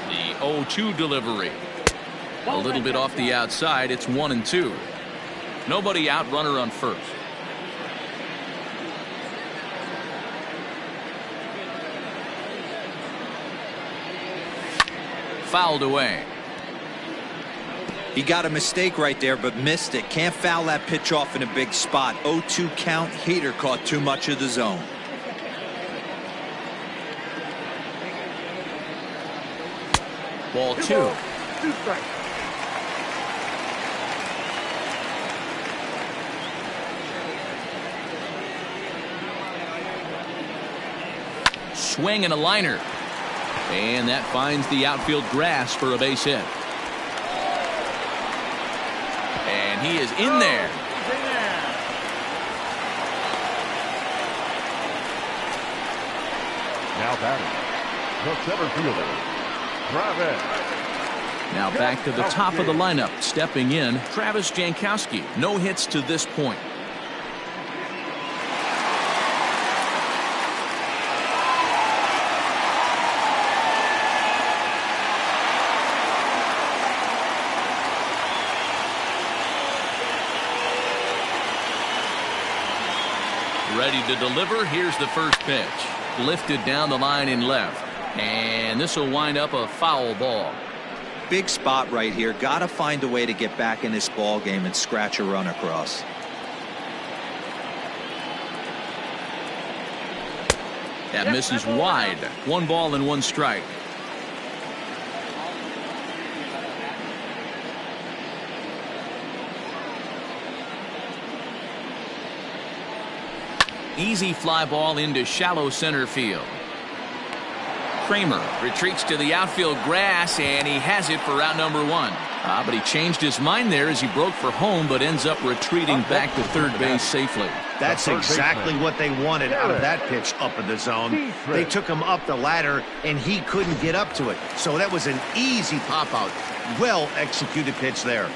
The 0-2 delivery. A little bit off the outside. It's 1-2. Nobody out, runner on first. Fouled away. He got a mistake right there, but missed it. Can't foul that pitch off in a big spot. 0-2 count. Heater caught too much of the zone. Ball 2. 2 strikes. Swing and a liner. And that finds the outfield grass for a base hit. And he is in there. Now batting, the center fielder, Travis. Now back to the top of the lineup. Stepping in, Travis Jankowski. No hits to this point. Ready to deliver. Here's the first pitch. Lifted down the line in left. And this will wind up a foul ball. Big spot right here. Got to find a way to get back in this ball game and scratch a run across. That misses wide. 1 ball and 1 strike. Easy fly ball into shallow center field. Kramer retreats to the outfield grass, and he has it for out number 1. But he changed his mind there as he broke for home, but ends up retreating back to third base safely. That's exactly what they wanted out of that pitch up in the zone. They took him up the ladder, and he couldn't get up to it. So that was an easy pop-out. Well executed pitch there.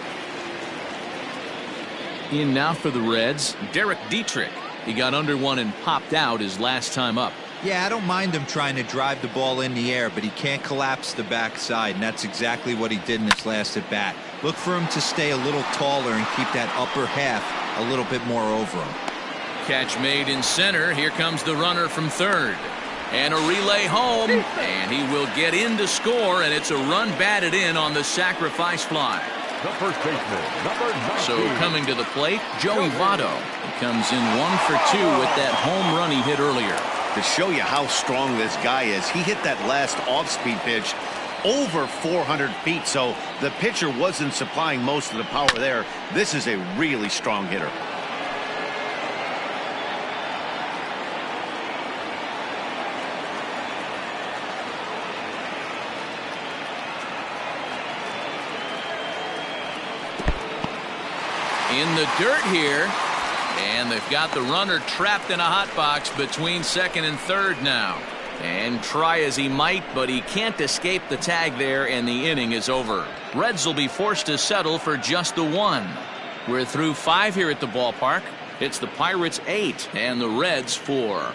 In now for the Reds, Derek Dietrich. He got under one and popped out his last time up. Yeah, I don't mind him trying to drive the ball in the air, but he can't collapse the backside, and that's exactly what he did in his last at bat. Look for him to stay a little taller and keep that upper half a little bit more over him. Catch made in center. Here comes the runner from third. And a relay home, and he will get in to score, and it's a run batted in on the sacrifice fly. The first baseman, number 19. So coming to the plate, Joey Votto. He comes in 1 for 2 with that home run he hit earlier. To show you how strong this guy is, he hit that last off-speed pitch over 400 feet, so the pitcher wasn't supplying most of the power there. This is a really strong hitter. in the dirt here. And they've got the runner trapped in a hot box between second and third now. And try as he might, but he can't escape the tag there, and the inning is over. Reds will be forced to settle for just the one. We're through 5 here at the ballpark. It's the Pirates 8 and the Reds 4.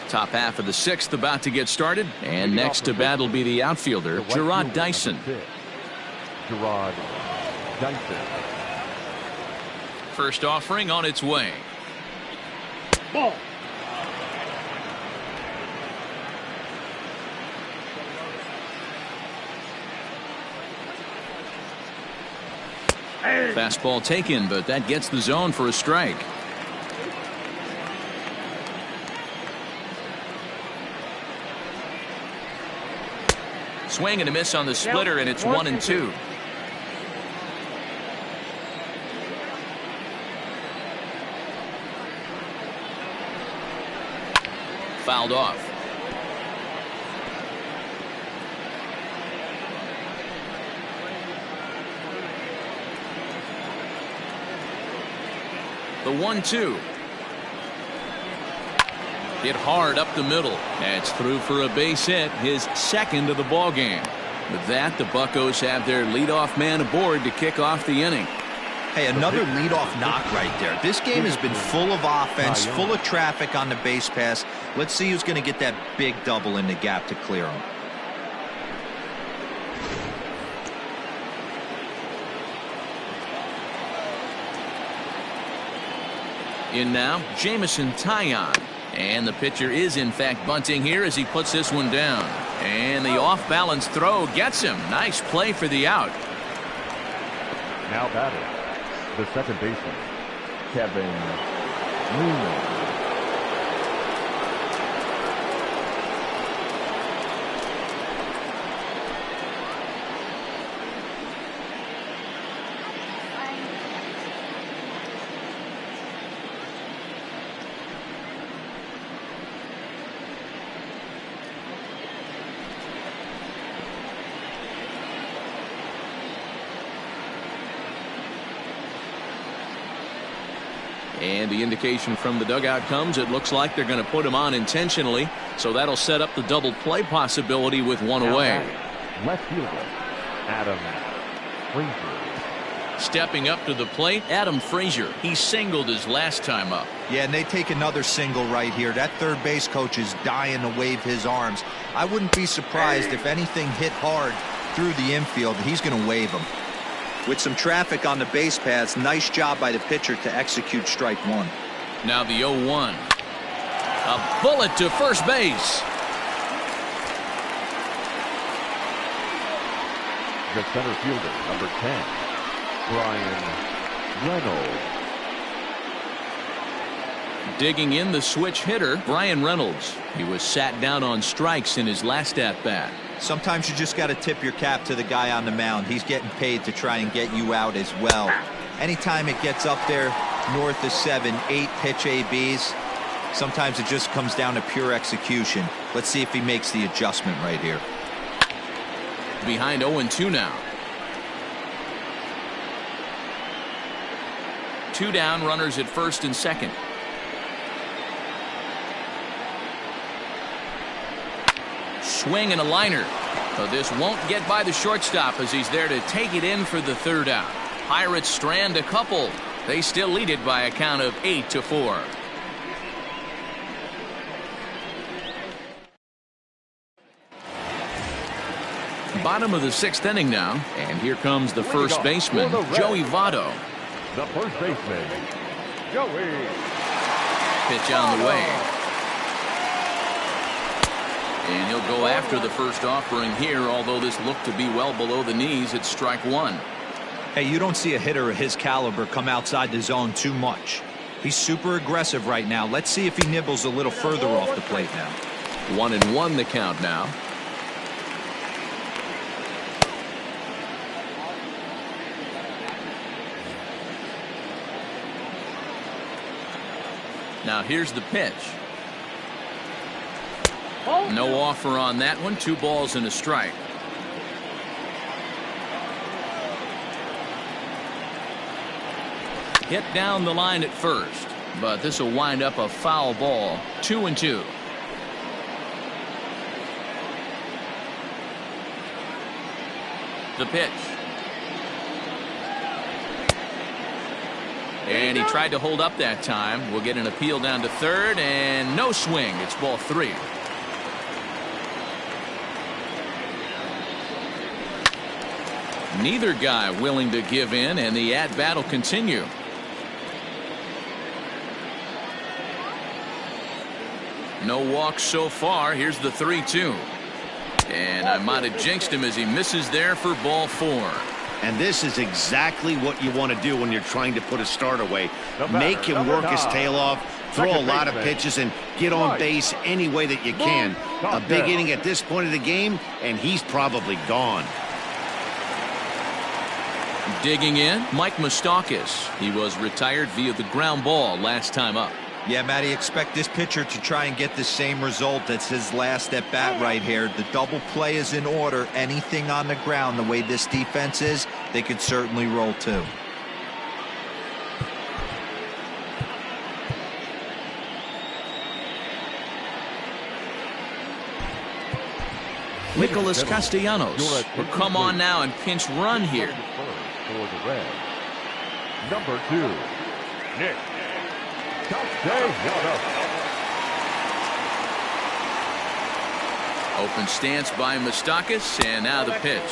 Top half of the 6th about to get started, and next to bat will be the outfielder, Gerard Dyson. Gerard Dyson. First offering on its way. Ball. Fastball taken, but that gets the zone for a strike. Swing and a miss on the splitter, and it's 1-2. Fouled off. The 1-2. Hit hard up the middle. That's through for a base hit, his second of the ball game. With that, the Buccos have their leadoff man aboard to kick off the inning. Hey, another leadoff knock right there. This game has been full of offense, full of traffic on the base pass. Let's see who's going to get that big double in the gap to clear him. In now, Jamison Taillon. And the pitcher is in fact bunting here as he puts this one down. And the off-balance throw gets him. Nice play for the out. Now batting, the second baseman, Kevin Newman. And the indication from the dugout comes, it looks like they're going to put him on intentionally, so that'll set up the double play possibility with one away. Left fielder Adam Frazier. Stepping up to the plate, Adam Frazier. He singled his last time up. Yeah, and they take another single right here. That third base coach is dying to wave his arms. I wouldn't be surprised if anything hit hard through the infield. He's going to wave them. With some traffic on the base paths, nice job by the pitcher to execute strike one. Now the 0-1. A bullet to first base. The center fielder, number 10, Brian Reynolds. Digging in the switch hitter, Brian Reynolds. He was sat down on strikes in his last at-bat. Sometimes you just got to tip your cap to the guy on the mound. He's getting paid to try and get you out as well. Anytime it gets up there north of 7, 8 pitch ABs, sometimes it just comes down to pure execution. Let's see if he makes the adjustment right here. Behind 0-2 now. 2 down, runners at first and second. Swing and a liner. So this won't get by the shortstop as he's there to take it in for the third out. Pirates strand a couple. They still lead it by a count of 8-4. Bottom of the 6th inning now, and here comes the first baseman, Joey Votto. The first baseman, Joey. Pitch on the way. And he'll go after the first offering here, although this looked to be well below the knees. It's strike one. Hey, you don't see a hitter of his caliber come outside the zone too much. He's super aggressive right now. Let's see if he nibbles a little further off the plate now. 1-1 the count now. Now here's the pitch. No offer on that one. 2 balls and a strike. hit down the line at first, but this will wind up a foul ball. 2-2. The pitch. And he tried to hold up that time. We'll get an appeal down to third, and no swing. It's ball 3. Neither guy willing to give in, and the at-bat will continue. No walks so far. Here's the 3-2. And I might have jinxed him as he misses there for ball 4. And this is exactly what you want to do when you're trying to put a start away. Make him work his tail off, throw a lot of pitches, and get on base any way that you can. A big inning at this point of the game, and he's probably gone. Digging in, Mike Moustakas. He was retired via the ground ball last time up. Yeah, Matty, expect this pitcher to try and get the same result. That's his last at bat right here. The double play is in order. Anything on the ground, the way this defense is, they could certainly roll too. Nicholas Castellanos will come on now and pinch run here. For the Reds, number 2, Nick Castellanos. Open stance by Moustakas, and now the pitch.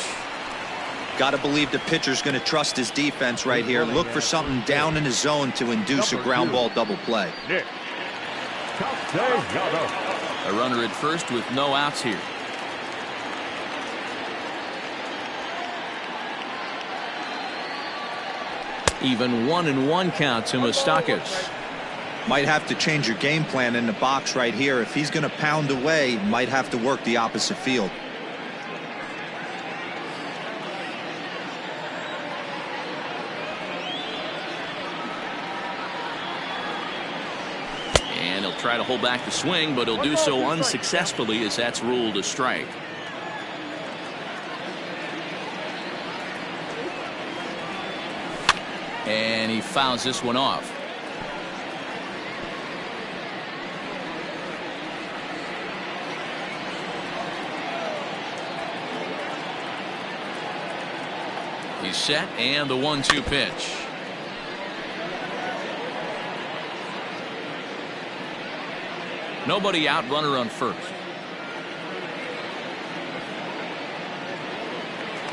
Got to believe the pitcher's going to trust his defense right here. Look for something down in his zone to induce a ground ball double play. Nick Castellanos. A runner at first with no outs here. Even 1-1 count to Moustakas. Might have to change your game plan in the box right here. If he's going to pound away, might have to work the opposite field. And he'll try to hold back the swing, but he'll do so unsuccessfully as that's ruled a strike. And he fouls this one off. He's set, and the 1-2 pitch. Nobody out, runner on first.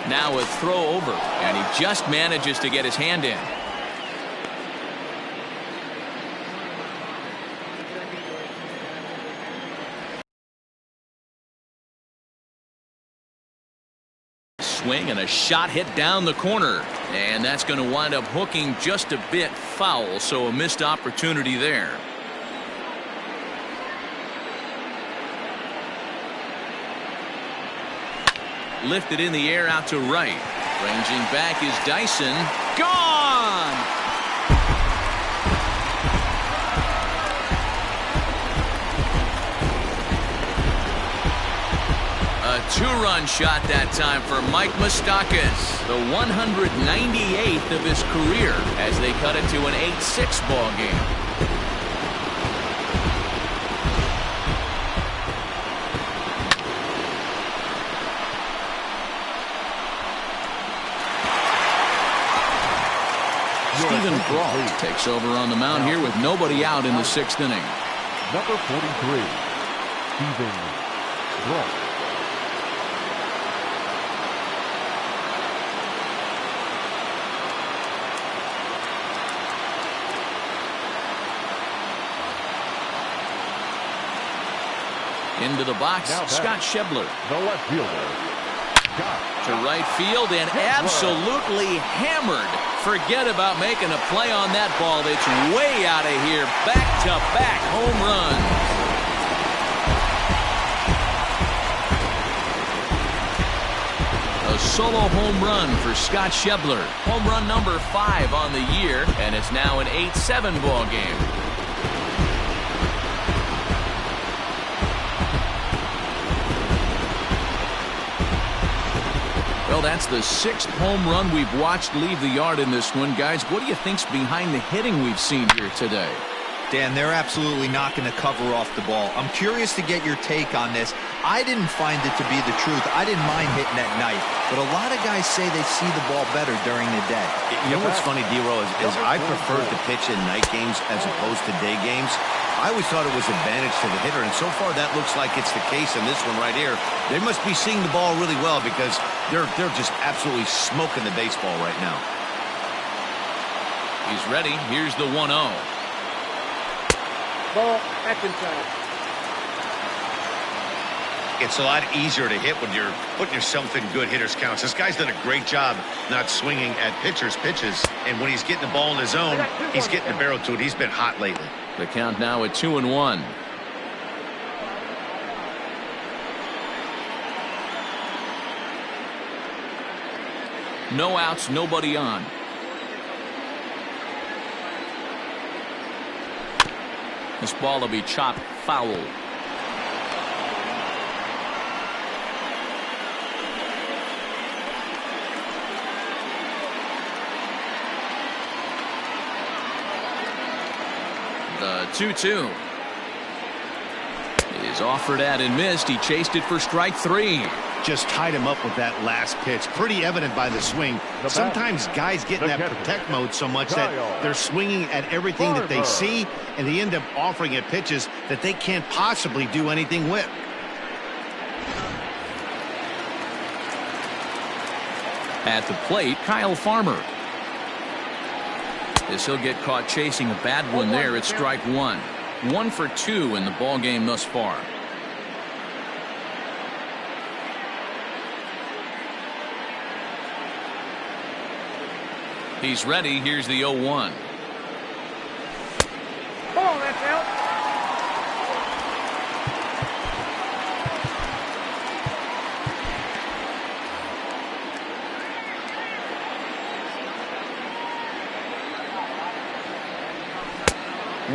Now a throw over, and he just manages to get his hand in. Swing and a shot hit down the corner, and that's going to wind up hooking just a bit foul, so a missed opportunity there. Lifted in the air out to right. Ranging back is Dyson. Gone! A 2-run shot that time for Mike Moustakas, the 198th of his career, as they cut it to an 8-6 ball game. Stephen Brault takes over on the mound here with nobody out in the 6th inning. Number 43, Stephen Brault. Into the box, Scott Schebler. The left fielder. To right field and absolutely hammered. Forget about making a play on that ball. It's way out of here. Back-to-back home runs. A solo home run for Scott Schebler. Home run number 5 on the year, and it's now an 8-7 ball game. Well, that's the 6th home run we've watched leave the yard in this one. Guys, what do you think's behind the hitting we've seen here today? Dan, they're absolutely not going to cover off the ball. I'm curious to get your take on this. I didn't find it to be the truth. I didn't mind hitting at night, but a lot of guys say they see the ball better during the day. You know what's funny, D-Row, is I prefer to pitch in night games as opposed to day games. I always thought it was advantage to the hitter, and so far that looks like it's the case in this one right here. They must be seeing the ball really well because they're just absolutely smoking the baseball right now. He's ready. Here's the 1-0. Ball, back inside. It's a lot easier to hit when you're putting yourself in good hitters counts. This guy's done a great job not swinging at pitchers' pitches, and when he's getting the ball in his zone, he's getting the barrel to it. He's been hot lately. The count now at 2-1. No outs, nobody on. This ball will be chopped foul. The 2-2 is offered at and missed. He chased it for strike 3. Just tied him up with that last pitch. Pretty evident by the swing. Sometimes guys get in that protect mode so much that they're swinging at everything that they see, and they end up offering at pitches that they can't possibly do anything with. At the plate, Kyle Farmer. As he'll get caught chasing a bad one there at strike 1. 1 for 2 in the ball game thus far. He's ready. Here's the 0-1. Ball, that's out.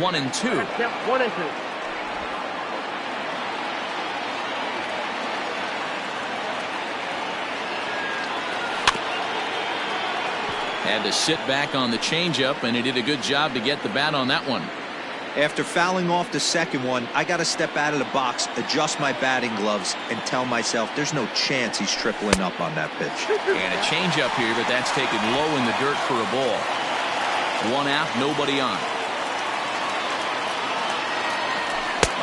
One and two. Count 1 and 2. Had to sit back on the changeup, and he did a good job to get the bat on that one. After fouling off the second one, I got to step out of the box, adjust my batting gloves, and tell myself there's no chance he's tripling up on that pitch. And a changeup here, but that's taken low in the dirt for a ball. 1 out, nobody on.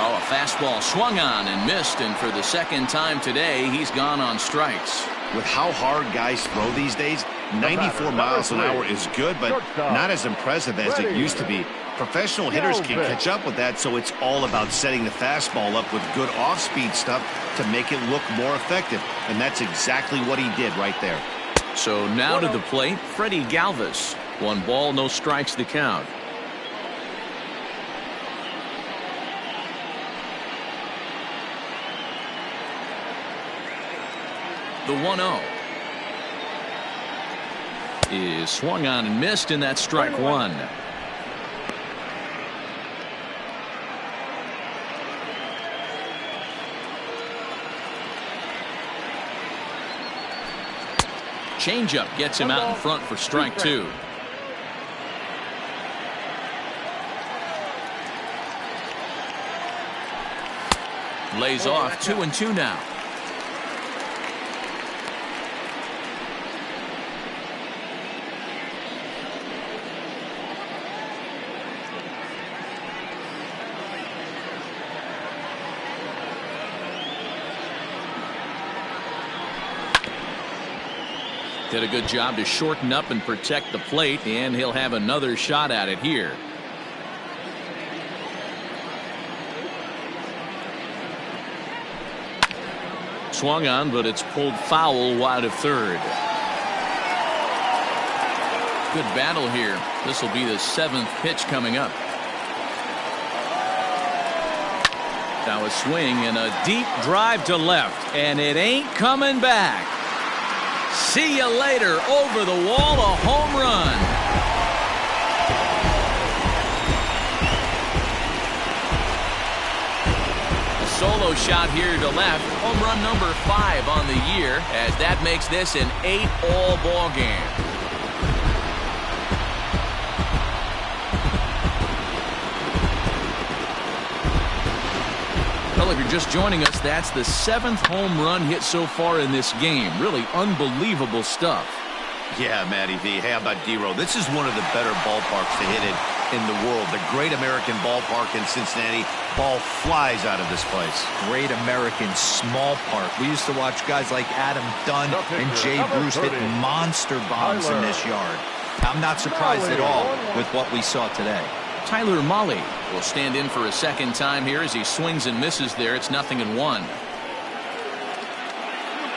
Oh, a fastball swung on and missed, and for the second time today, he's gone on strikes. With how hard guys throw these days, 94 miles an hour is good, but not as impressive as it used to be. Professional hitters can catch up with that, so it's all about setting the fastball up with good off-speed stuff to make it look more effective, and that's exactly what he did right there. So now to the plate, Freddie Galvis. 1 ball, no strikes the count. The 1-0 is swung on and missed, and that's strike 1. Changeup gets him out in front for strike 2. Lays off 2-2 now. Did a good job to shorten up and protect the plate, and he'll have another shot at it here. Swung on, but it's pulled foul wide of third. Good battle here. This will be the 7th pitch coming up. Now a swing and a deep drive to left, and it ain't coming back. See you later. Over the wall, a home run. A solo shot here to left. Home run number 5 on the year, as that makes this an 8-all ball game. Well, if you're just joining us, that's the 7th home run hit so far in this game. Really unbelievable stuff. Yeah, Matty V. How about D-Row? This is one of the better ballparks to hit it in the world. The Great American Ballpark in Cincinnati. Ball flies out of this place. Great American Small Park. We used to watch guys like Adam Dunn and Jay Bruce hit monster bombs in this yard. I'm not surprised at all with what we saw today. Tyler Mahle will stand in for a second time here as he swings and misses there. It's 0-1.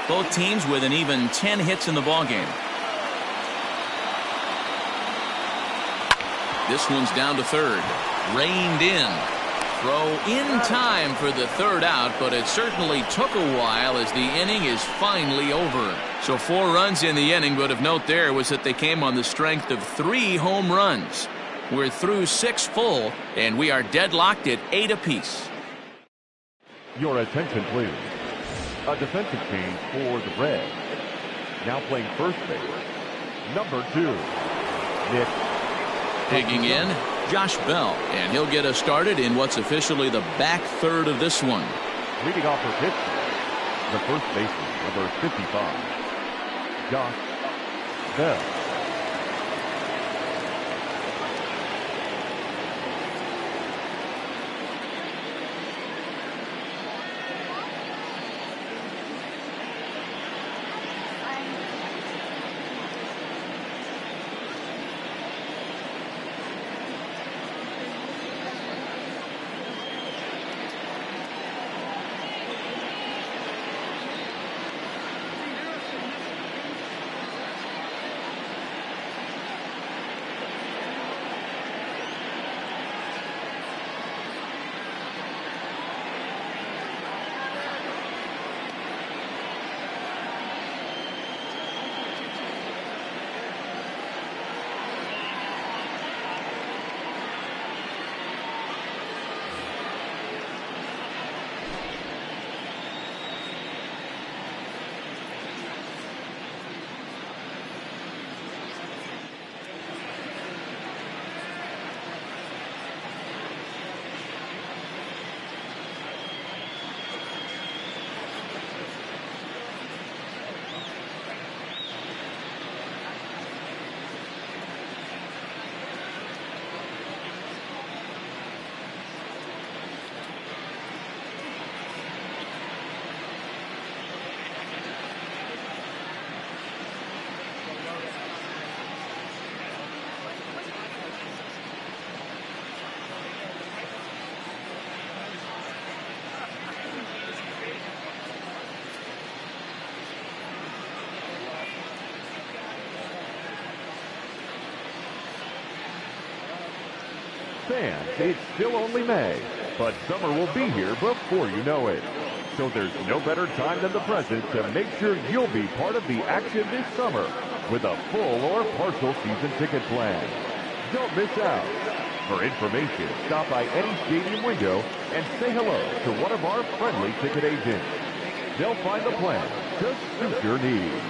Both teams with an even 10 hits in the ballgame. This one's down to third. Reined in. Throw in time for the third out, but it certainly took a while as the inning is finally over. So 4 runs in the inning, but of note there was that they came on the strength of 3 home runs. We're through 6 full, and we are deadlocked at 8 apiece. Your attention, please. A defensive change for the Reds. Now playing first base, number 2, Nick. Digging in, Josh Bell, and he'll get us started in what's officially the back third of this one. Leading off for Pittsburgh, the first baseman, number 55, Josh Bell. Fans, it's still only May, but summer will be here before you know it. So there's no better time than the present to make sure you'll be part of the action this summer with a full or partial season ticket plan. Don't miss out. For information, stop by any stadium window and say hello to one of our friendly ticket agents. They'll find the plan to suit your needs.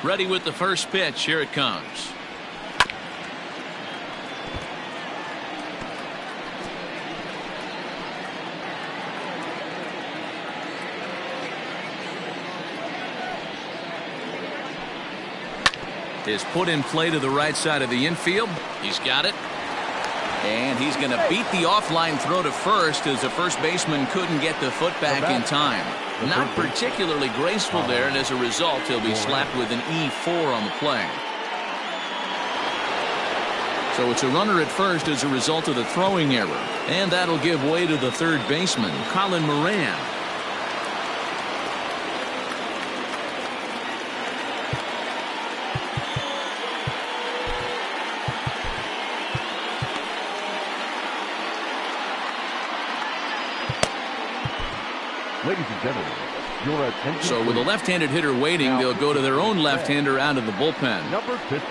Ready with the first pitch. Here it comes. Is put in play to the right side of the infield. He's got it. And he's going to beat the offline throw to first as the first baseman couldn't get the foot back in time. Not particularly graceful there, and as a result, he'll be slapped with an E4 on the play. So it's a runner at first as a result of the throwing error. And that'll give way to the third baseman, Colin Moran. Ladies and gentlemen, your attention. So with a left-handed hitter waiting, they'll go to their own left-hander out of the bullpen. Number 50,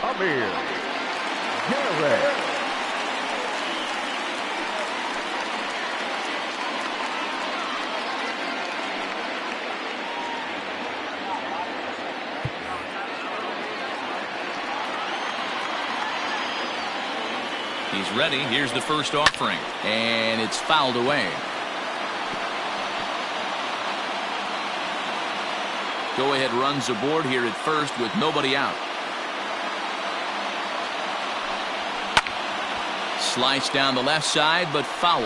Amir Garrett. He's ready. Here's the first offering. And it's fouled away. Go-ahead runs aboard here at first with nobody out. Sliced down the left side, but foul.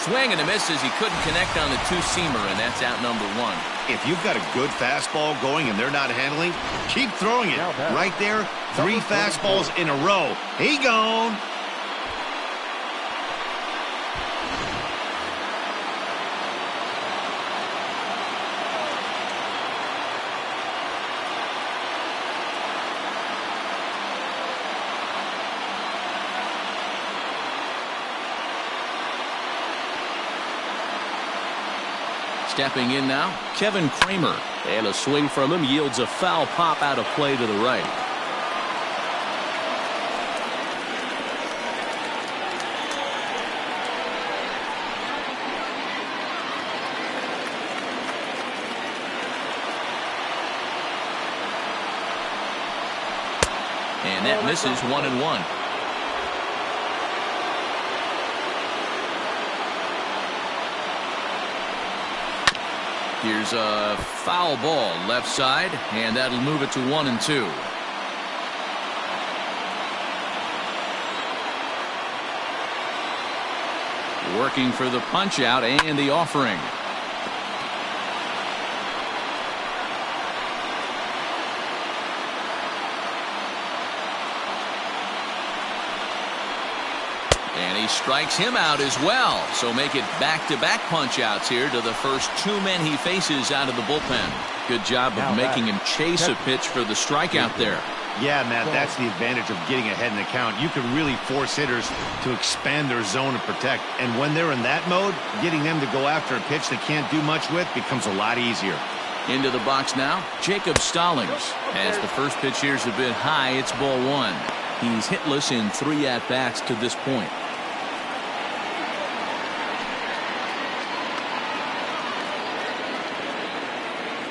Swing and a miss as he couldn't connect on the two-seamer, and that's out number one. If you've got a good fastball going and they're not handling, keep throwing it. Right there, 3 fastballs in a row. He gone. Stepping in now, Kevin Kramer. And a swing from him yields a foul pop out of play to the right. And that misses 1-1. Here's a foul ball left side, and that'll move it to 1-2. Working for the punch out and the offering. And he strikes him out as well. So make it back-to-back punch-outs here to the first 2 men he faces out of the bullpen. Good job of making him chase a pitch for the strikeout there. Yeah, Matt, that's the advantage of getting ahead in the count. You can really force hitters to expand their zone and protect. And when they're in that mode, getting them to go after a pitch they can't do much with becomes a lot easier. Into the box now, Jacob Stallings. As the first pitch here's a bit high, it's ball 1. He's hitless in 3 at-bats to this point.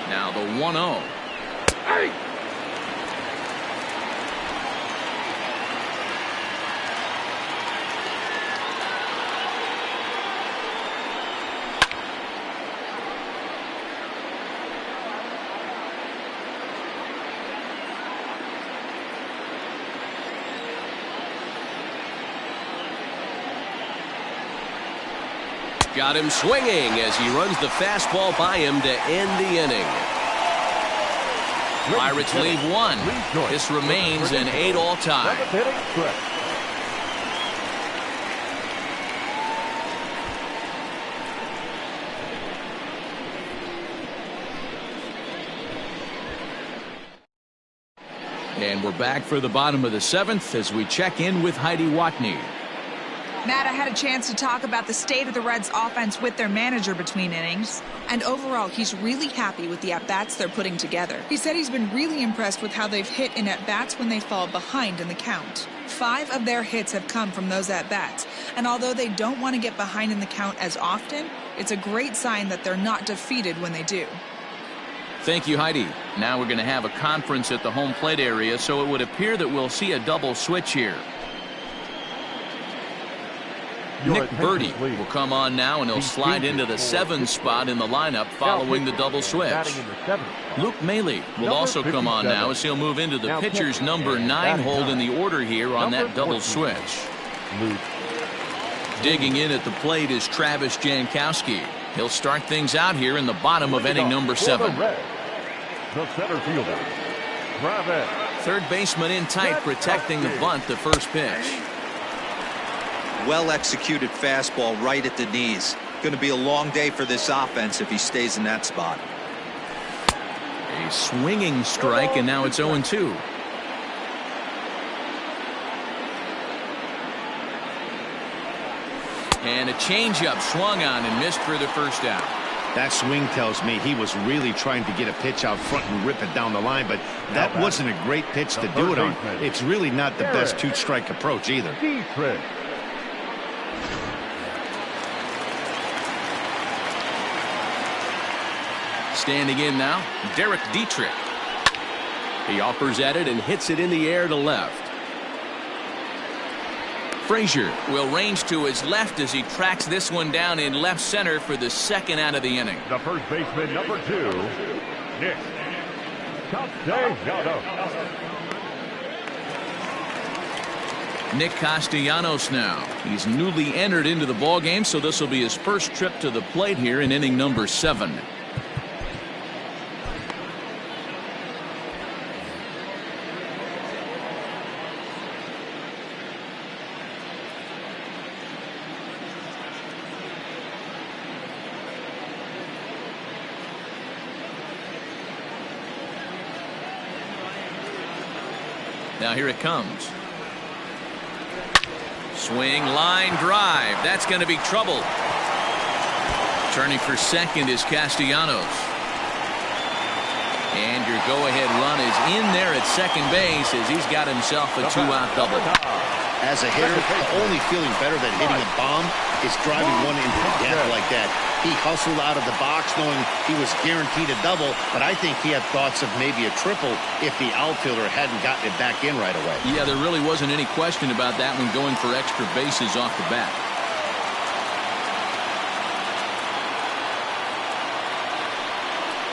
Now the 1-0. Hey! Got him swinging as he runs the fastball by him to end the inning. Pirates leave 1. This remains an 8-all tie. And we're back for the bottom of the 7th as we check in with Heidi Watney. Matt, I had a chance to talk about the state of the Reds offense with their manager between innings. And overall, he's really happy with the at-bats they're putting together. He said he's been really impressed with how they've hit in at-bats when they fall behind in the count. 5 of their hits have come from those at-bats. And although they don't want to get behind in the count as often, it's a great sign that they're not defeated when they do. Thank you, Heidi. Now we're going to have a conference at the home plate area, so it would appear that we'll see a double switch here. Nick Birdie will come on now, and he'll slide into the 7 spot in the lineup following the double switch. Luke Maley will also come on now as he'll move into the pitcher's number 9 hold in the order here on that double switch. Digging in at the plate is Travis Jankowski. He'll start things out here in the bottom of inning number 7. The center fielder, Travis. Third baseman in tight, protecting the bunt, the first pitch. Well executed fastball right at the knees. Going to be a long day for this offense if he stays in that spot. A swinging strike, and now it's 0-2. And a changeup swung on and missed for the first out. That swing tells me he was really trying to get a pitch out front and rip it down the line, but that wasn't a great pitch to do it on. It's really not the best 2-strike approach either. Standing in now, Derek Dietrich. He offers at it and hits it in the air to left. Frazier will range to his left as he tracks this one down in left center for the second out of the inning. The first baseman, number 2, Nick Castellanos. Nick Castellanos now. He's newly entered into the ballgame, so this will be his first trip to the plate here in inning number 7. Now here it comes. Swing, line drive. That's going to be trouble. Turning for second is Castellanos. And your go-ahead run is in there at second base as he's got himself a 2-out double. As a hitter, the only feeling better than hitting a bomb is driving one into death like that. He hustled out of the box knowing he was guaranteed a double, but I think he had thoughts of maybe a triple if the outfielder hadn't gotten it back in right away. Yeah, there really wasn't any question about that one, going for extra bases off the bat.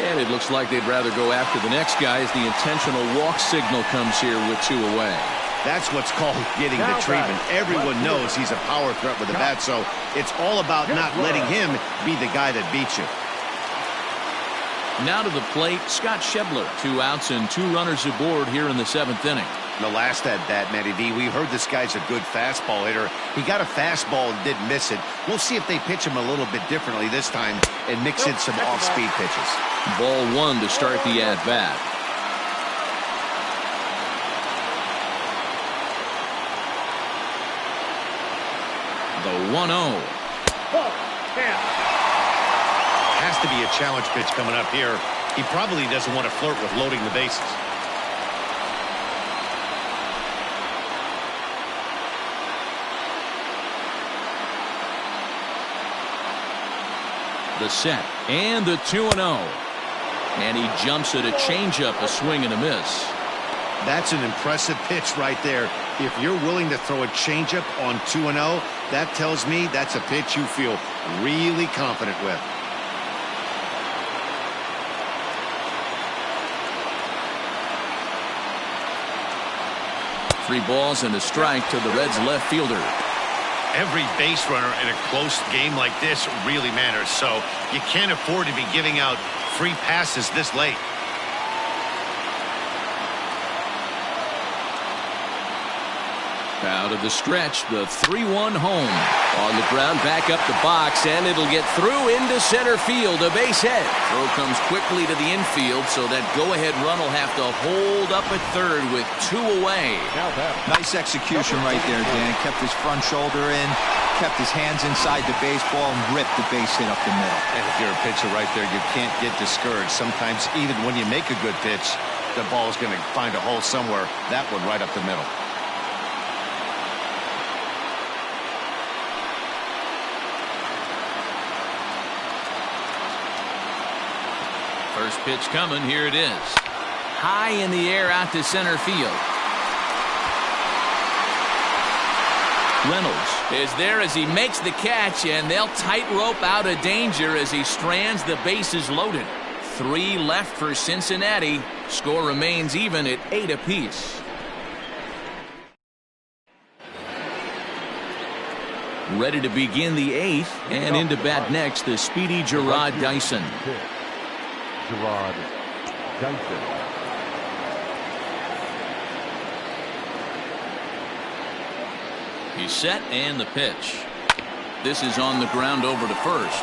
And it looks like they'd rather go after the next guy as the intentional walk signal comes here with 2 away. That's what's called getting the treatment. Everyone knows he's a power threat with a bat, so it's all about not letting him be the guy that beats you. Now to the plate, Scott Schebler. 2 outs and 2 runners aboard here in the 7th inning. The last at bat, Matty D, we heard this guy's a good fastball hitter. He got a fastball and didn't miss it. We'll see if they pitch him a little bit differently this time and mix in some off-speed pitches. Ball 1 to start the at-bat. The 1-0. Has to be a challenge pitch coming up here. He probably doesn't want to flirt with loading the bases. The set and the 2-0. And he jumps at a changeup, a swing and a miss. That's an impressive pitch right there. If you're willing to throw a changeup on 2-0, that tells me that's a pitch you feel really confident with. Three balls and a strike to the Reds' left fielder. Every base runner in a close game like this really matters, so you can't afford to be giving out free passes this late. Out of the stretch, the 3-1 home. On the ground, back up the box, and it'll get through into center field. A base hit. Throw comes quickly to the infield, so that go-ahead run will have to hold up at third with 2 away. Nice execution right there, Dan. Kept his front shoulder in, kept his hands inside the baseball, and ripped the base hit up the middle. And if you're a pitcher right there, you can't get discouraged. Sometimes even when you make a good pitch, the ball's going to find a hole somewhere. That one right up the middle. First pitch coming. Here it is. High in the air out to center field. Reynolds is there as he makes the catch, and they'll tightrope out of danger as he strands the bases loaded. 3 left for Cincinnati. Score remains even at 8 apiece. Ready to begin the 8th, and into bat next, the speedy Gerard Dyson. Gerard Dyson. He's set, and the pitch. This is on the ground over to first.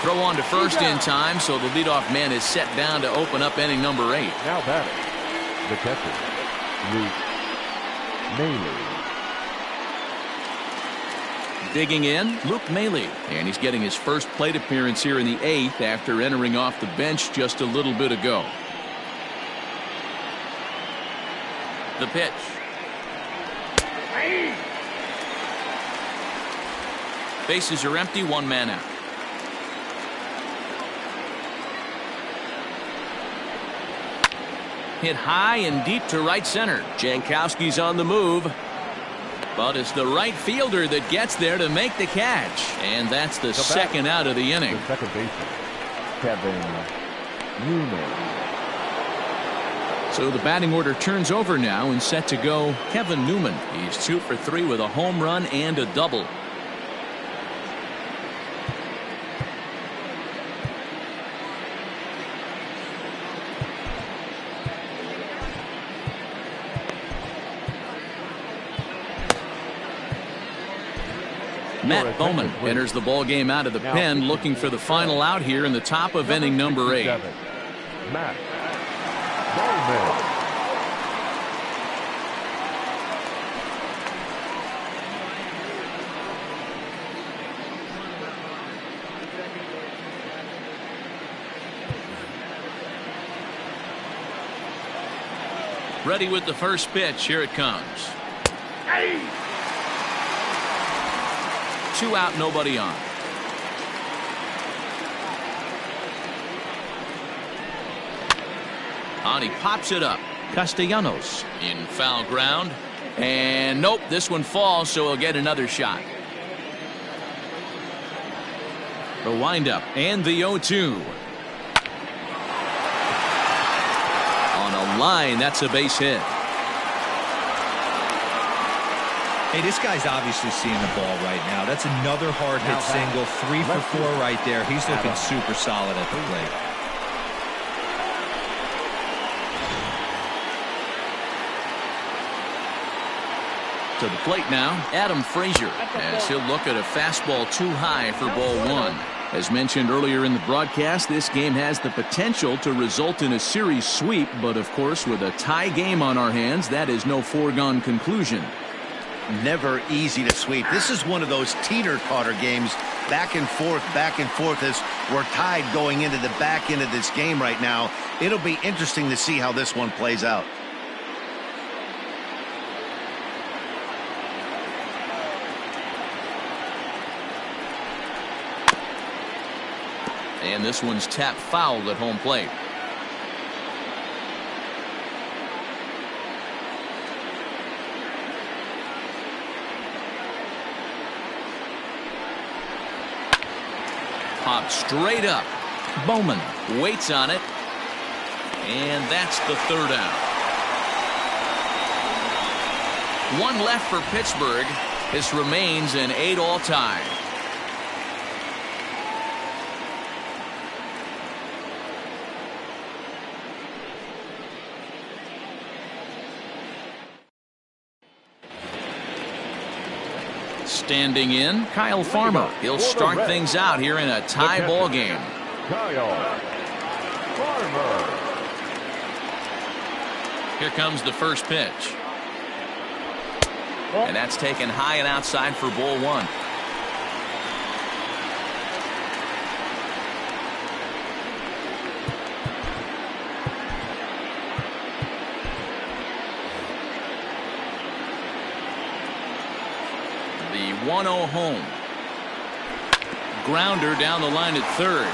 Throw on to first in time, so the leadoff man is set down to open up inning number 8. Now batting, the catcher, Luke Mailey. Digging in, Luke Mailey, and he's getting his first plate appearance here in the 8th after entering off the bench just a little bit ago. The pitch. Bases are empty, 1 man out. Hit high and deep to right center. Jankowski's on the move. But it's the right fielder that gets there to make the catch. And that's the second out of the inning. The second baseman, Kevin Newman. So the batting order turns over now, and set to go Kevin Newman. He's 2 for 3 with a home run and a double. Matt Bowman enters the ball game out of the pen, looking for the final out here in the top of inning number 8. Matt Bowman. Ready with the first pitch. Here it comes. 2 out, nobody on. He pops it up. Castellanos in foul ground. And nope, this one falls, so he'll get another shot. The windup and the 0-2. On a line, that's a base hit. Hey, this guy's obviously seeing the ball right now. That's another hard hit single. 3 for 4 right there. He's looking super solid at the plate. To the plate now, Adam Frazier, as he'll look at a fastball too high for ball 1. As mentioned earlier in the broadcast, this game has the potential to result in a series sweep, but of course with a tie game on our hands, that is no foregone conclusion. Never easy to sweep. This is one of those teeter-totter games, back and forth as we're tied going into the back end of this game right now. It'll be interesting to see how this one plays out. And this one's tapped foul at home plate. Popped straight up. Bowman waits on it. And that's the 3rd out. 1 left for Pittsburgh. This remains an 8-all tie. Standing in, Kyle Farmer. He'll start things out here in a tie ball game. Kyle Farmer. Here comes the first pitch. And that's taken high and outside for ball 1. The 1-0 home. Grounder down the line at 3rd.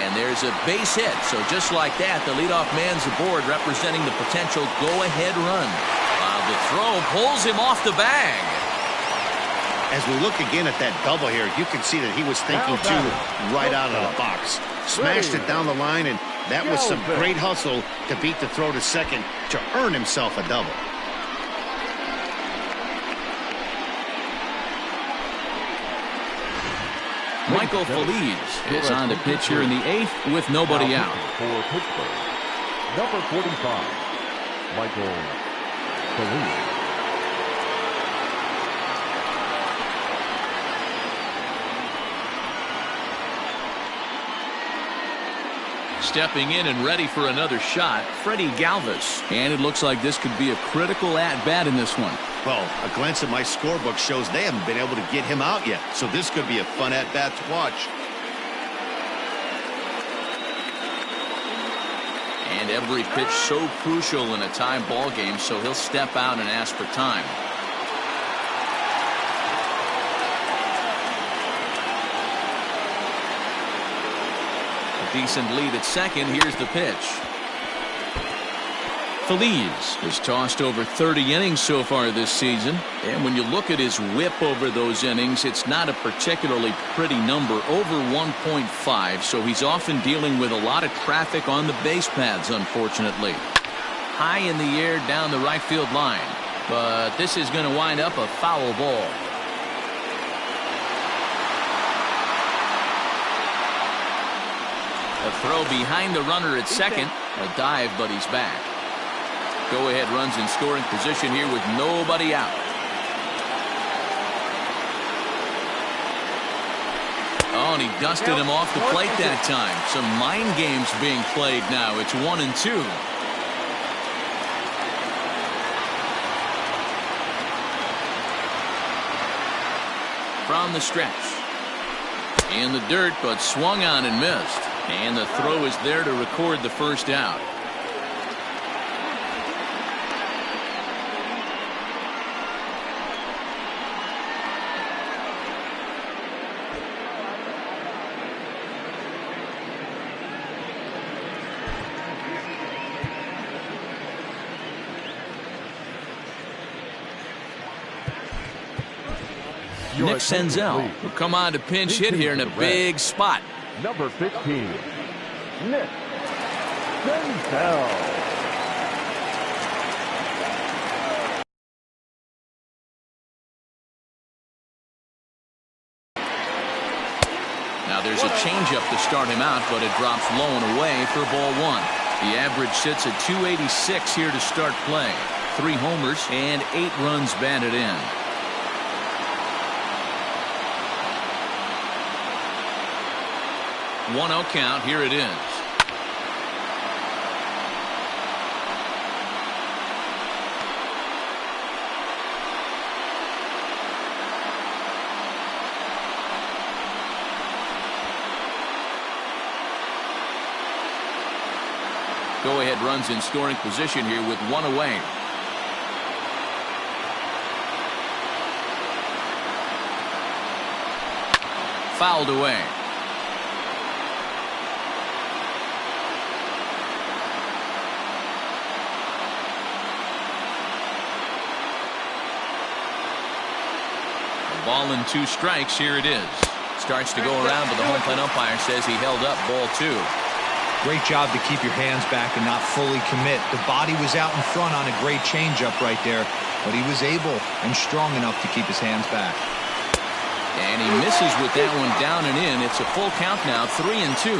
And there's a base hit. So just like that, the leadoff man's aboard, representing the potential go-ahead run. The throw pulls him off the bag. As we look again at that double here, you can see that he was thinking too right out of the box. Smashed it down the line, and that was some great hustle to beat the throw to second to earn himself a double. Michael Feliz is on the pitch here in the 8th with nobody out. For Pittsburgh, number 45, Michael Feliz. Stepping in and ready for another shot, Freddie Galvis. And it looks like this could be a critical at-bat in this one. Well, a glance at my scorebook shows they haven't been able to get him out yet, so this could be a fun at-bat to watch. And every pitch so crucial in a tie ball game, so he'll step out and ask for time. A decent lead at second. Here's the pitch. Feliz has tossed over 30 innings so far this season, and when you look at his whip over those innings, it's not a particularly pretty number, over 1.5, so he's often dealing with a lot of traffic on the base paths, unfortunately. High in the air down the right field line, but this is going to wind up a foul ball. A throw behind the runner at second, a dive, but he's back. Go-ahead runs in scoring position here with nobody out. Oh, and he dusted him off the plate that time. Some mind games being played now. It's 1-2. From the stretch. In the dirt, but swung on and missed. And the throw is there to record the first out. Nick Senzel will come on to pinch hit here in a big spot. Number 15, Nick Senzel. Now there's a changeup to start him out, but it drops low and away for ball one. The average sits at 286 here to start play. 3 homers and 8 runs batted in. 1-0 count. Here it is. Go-ahead runs in scoring position here with 1 away. Fouled away. Ball and 2 strikes. Here it is. Starts to go around, but the home plate umpire says he held up ball 2. Great job to keep your hands back and not fully commit. The body was out in front on a great changeup right there, but he was able and strong enough to keep his hands back. And he misses with that one down and in. It's a full count now, 3-2.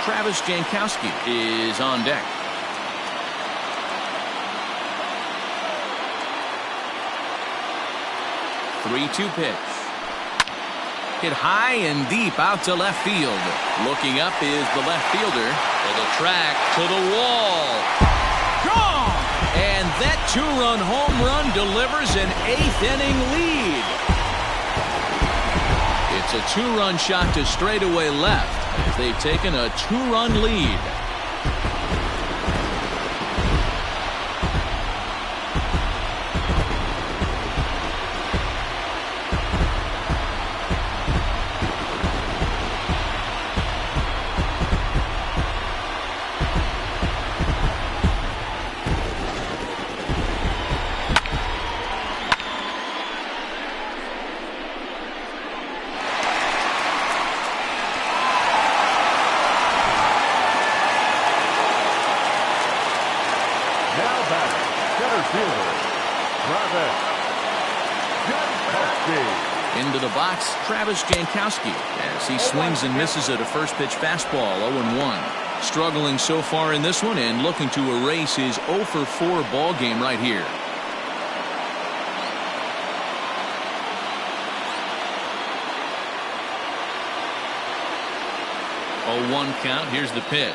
Travis Jankowski is on deck. 3-2 pitch. Hit high and deep out to left field. Looking up is the left fielder. To the track, to the wall. Gone! And that 2-run home run delivers an 8th inning lead. It's a 2-run shot to straightaway left as they've taken a 2-run lead. Into the box, Travis Jankowski, as he swings and misses at a first pitch fastball, 0-1. Struggling so far in this one and looking to erase his 0-for-4 ball game right here. 0-1 count. Here's the pitch.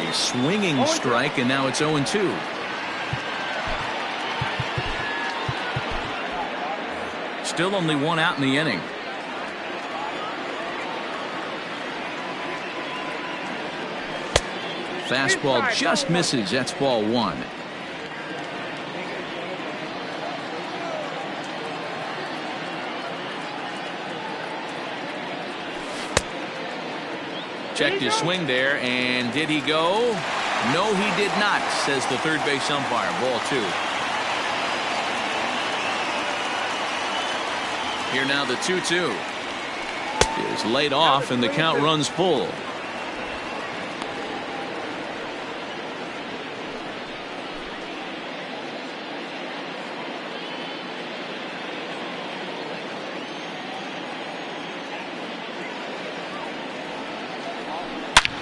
A swinging strike, and now it's 0-2. Still only one out in the inning. Fastball just misses. That's ball one. Checked his swing there, and did he go? No, he did not, says the third base umpire. Ball two. Here now the 2-2 is laid off, and the count runs full.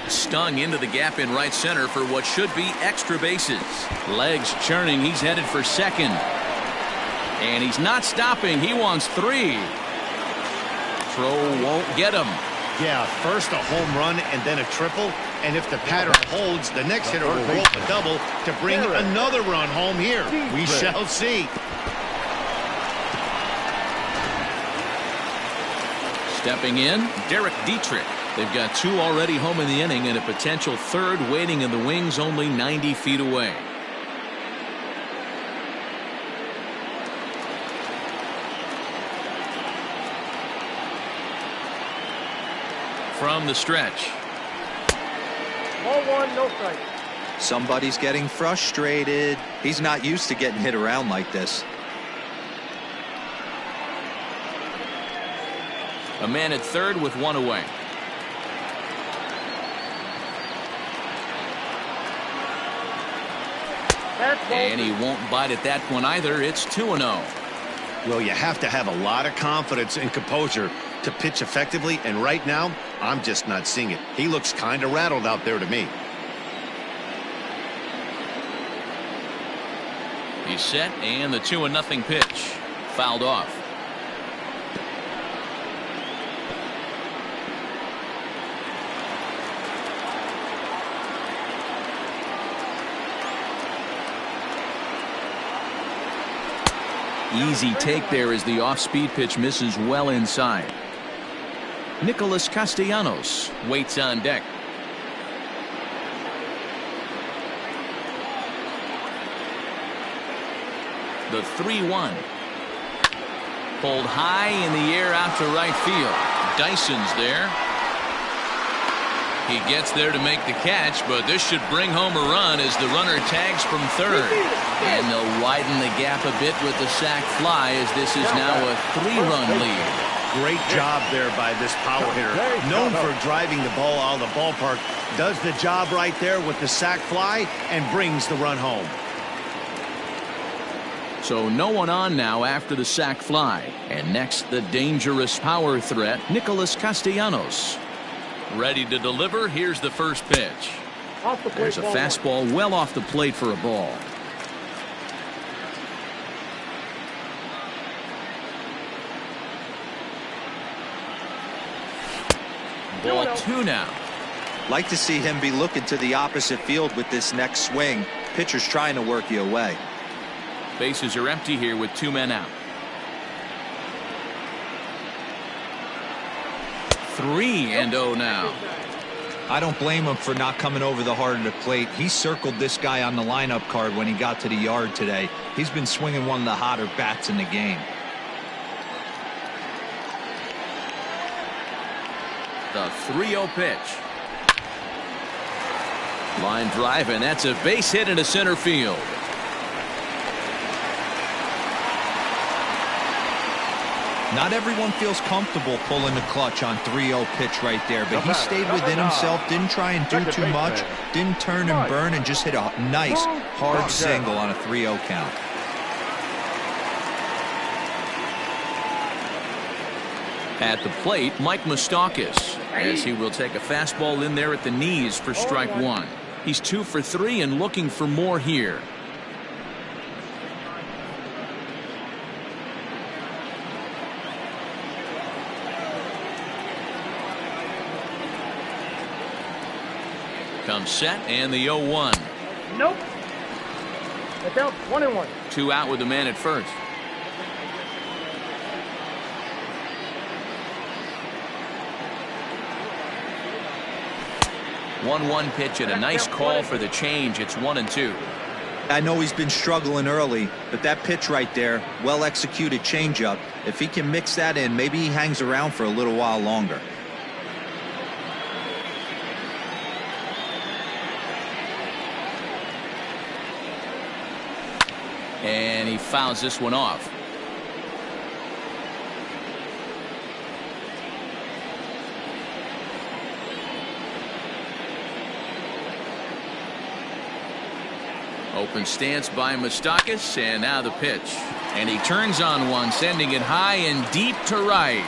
Stung into the gap in right center for what should be extra bases. Legs churning. He's headed for second. And he's not stopping. He wants three. Throw won't get him. Yeah, first a home run and then a triple. And if the pattern holds, the next hitter will rope a double to bring another run home here. We shall see. Stepping in, Derek Dietrich. They've got two already home in the inning and a potential third waiting in the wings only 90 feet away. From the stretch. Ball one, no strike. Somebody's getting frustrated. He's not used to getting hit around like this. A man at third with one away. And he won't bite at that one either. It's 2-0. Well, you have to have a lot of confidence and composure to pitch effectively, and right now I'm just not seeing it. He looks kind of rattled out there to me. He's set, and the 2-0 pitch fouled off. Easy take there as the off-speed pitch misses well inside. Nicholas Castellanos waits on deck. The 3-1. Pulled high in the air out to right field. Dyson's there. He gets there to make the catch, but this should bring home a run as the runner tags from third. And they'll widen the gap a bit with the sac fly, as this is now a 3-run lead. Great job there by this power hitter. Known for driving the ball out of the ballpark. Does the job right there with the sac fly and brings the run home. So no one on now after the sac fly. And next, the dangerous power threat, Nicholas Castellanos. Ready to deliver. Here's the first pitch. There's a fastball well off the plate for a ball. Ball two now. Like to see him be looking to the opposite field with this next swing. Pitcher's trying to work you away. Bases are empty here with two men out. 3-0 now. I don't blame him for not coming over the heart of the plate. He circled this guy on the lineup card when he got to the yard today. He's been swinging one of the hotter bats in the game. The 3-0 pitch. Line drive, and that's a base hit into center field. Not everyone feels comfortable pulling the clutch on 3-0 pitch right there, but he stayed within himself, didn't try and do too much, didn't turn and burn, and just hit a nice, hard single on a 3-0 count. At the plate, Mike Moustakas, as he will take a fastball in there at the knees for strike one. He's 2 for 3 and looking for more here. Comes set and the 0-1. Nope. Get down 1-1. 2 out with the man at first. One pitch and a nice call for the change. It's 1-2. I know he's been struggling early, but that pitch right there, well executed changeup. If he can mix that in, maybe he hangs around for a little while longer. And he fouls this one off. Open stance by Moustakas, and now the pitch. And he turns on one, sending it high and deep to right.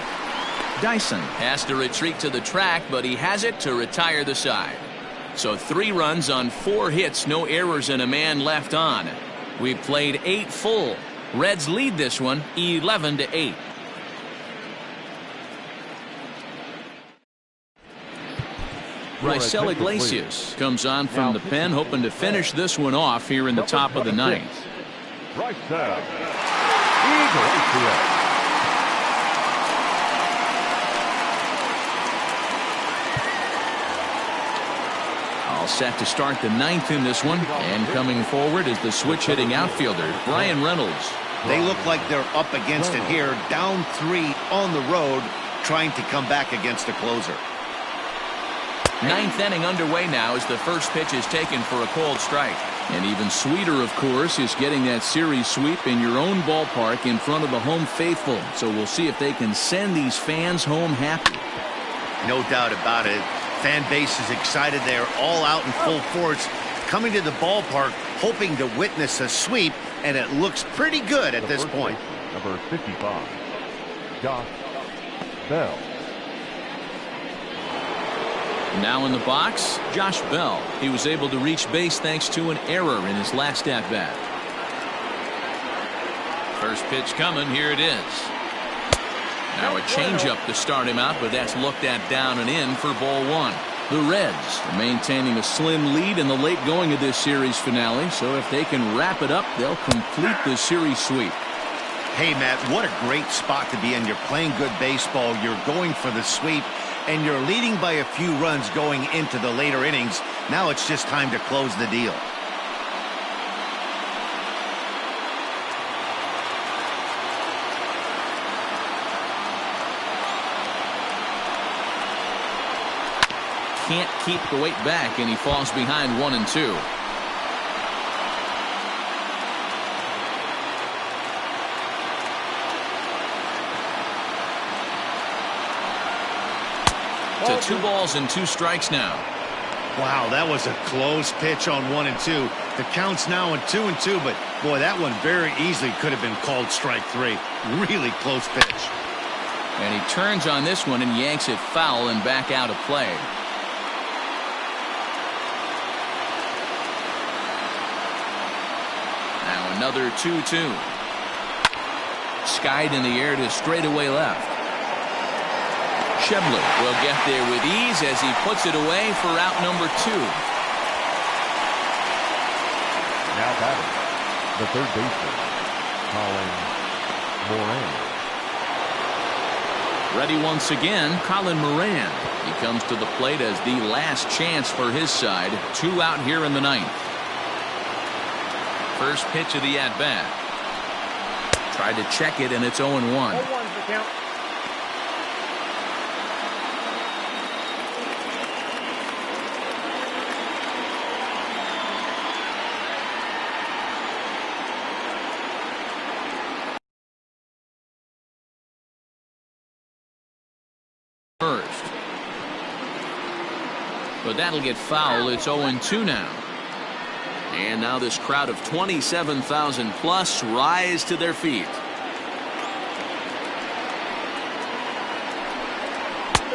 Dyson has to retreat to the track, but he has it to retire the side. So 3 runs on 4 hits, no errors, and a man left on. We've played 8 full. Reds lead this one 11-8. Raisel Iglesias comes on from the pen, hoping to finish this one off here in the top of the 9th. Raisel Iglesias. All set to start the 9th in this one, and coming forward is the switch-hitting outfielder, Brian Reynolds. They look like they're up against it here, down 3 on the road, trying to come back against a closer. 9th inning underway now as the first pitch is taken for a cold strike. And even sweeter, of course, is getting that series sweep in your own ballpark in front of the home faithful. So we'll see if they can send these fans home happy. No doubt about it. Fan base is excited. They are all out in full force, coming to the ballpark, hoping to witness a sweep, and it looks pretty good at this point. Number 55, Josh Bell. Now in the box, Josh Bell. He was able to reach base thanks to an error in his last at-bat. First pitch coming. Here it is. Now a changeup to start him out, but that's looked at down and in for ball 1. The Reds are maintaining a slim lead in the late going of this series finale, so if they can wrap it up, they'll complete the series sweep. Hey, Matt, what a great spot to be in. You're playing good baseball. You're going for the sweep, and you're leading by a few runs going into the later innings. Now it's just time to close the deal. Can't keep the weight back, and he falls behind 1-2. To 2 balls and 2 strikes now. Wow, that was a close pitch on 1-2. The count's now in 2-2, but boy, that one very easily could have been called strike 3. Really close pitch. And he turns on this one and yanks it foul and back out of play. Now another 2-2. Skied in the air to straightaway left. Shebler will get there with ease as he puts it away for out number 2. Now batting, the third baseman, Colin Moran. Ready once again, Colin Moran. He comes to the plate as the last chance for his side. 2 out here in the 9th. First pitch of the at-bat. Tried to check it, and it's 0-1. 0-1's the count. First. But that'll get foul. It's 0-2 now. And now this crowd of 27,000 plus rise to their feet.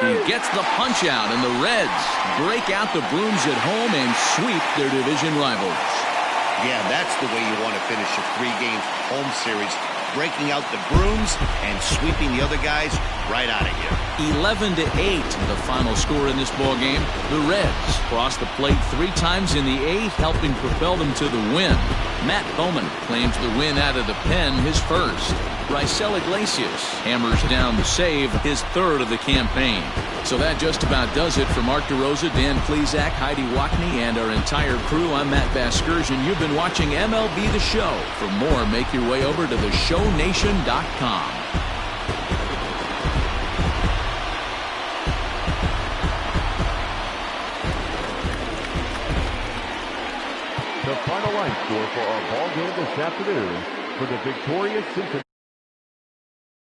He gets the punch out, and the Reds break out the brooms at home and sweep their division rivals. Yeah, that's the way you want to finish a 3-game home series. Breaking out the brooms and sweeping the other guys right out of here. 11-8, the final score in this ball game. The Reds crossed the plate 3 times in the 8th, helping propel them to the win. Matt Bowman claims the win out of the pen, his first. Raisel Iglesias hammers down the save, his 3rd of the campaign. So that just about does it for Mark DeRosa, Dan Plesac, Heidi Wackney, and our entire crew. I'm Matt Vasgersian. You've been watching MLB The Show. For more, make your way over to theshownation.com. The final line score for our ball game this afternoon for the victorious Cincinnati.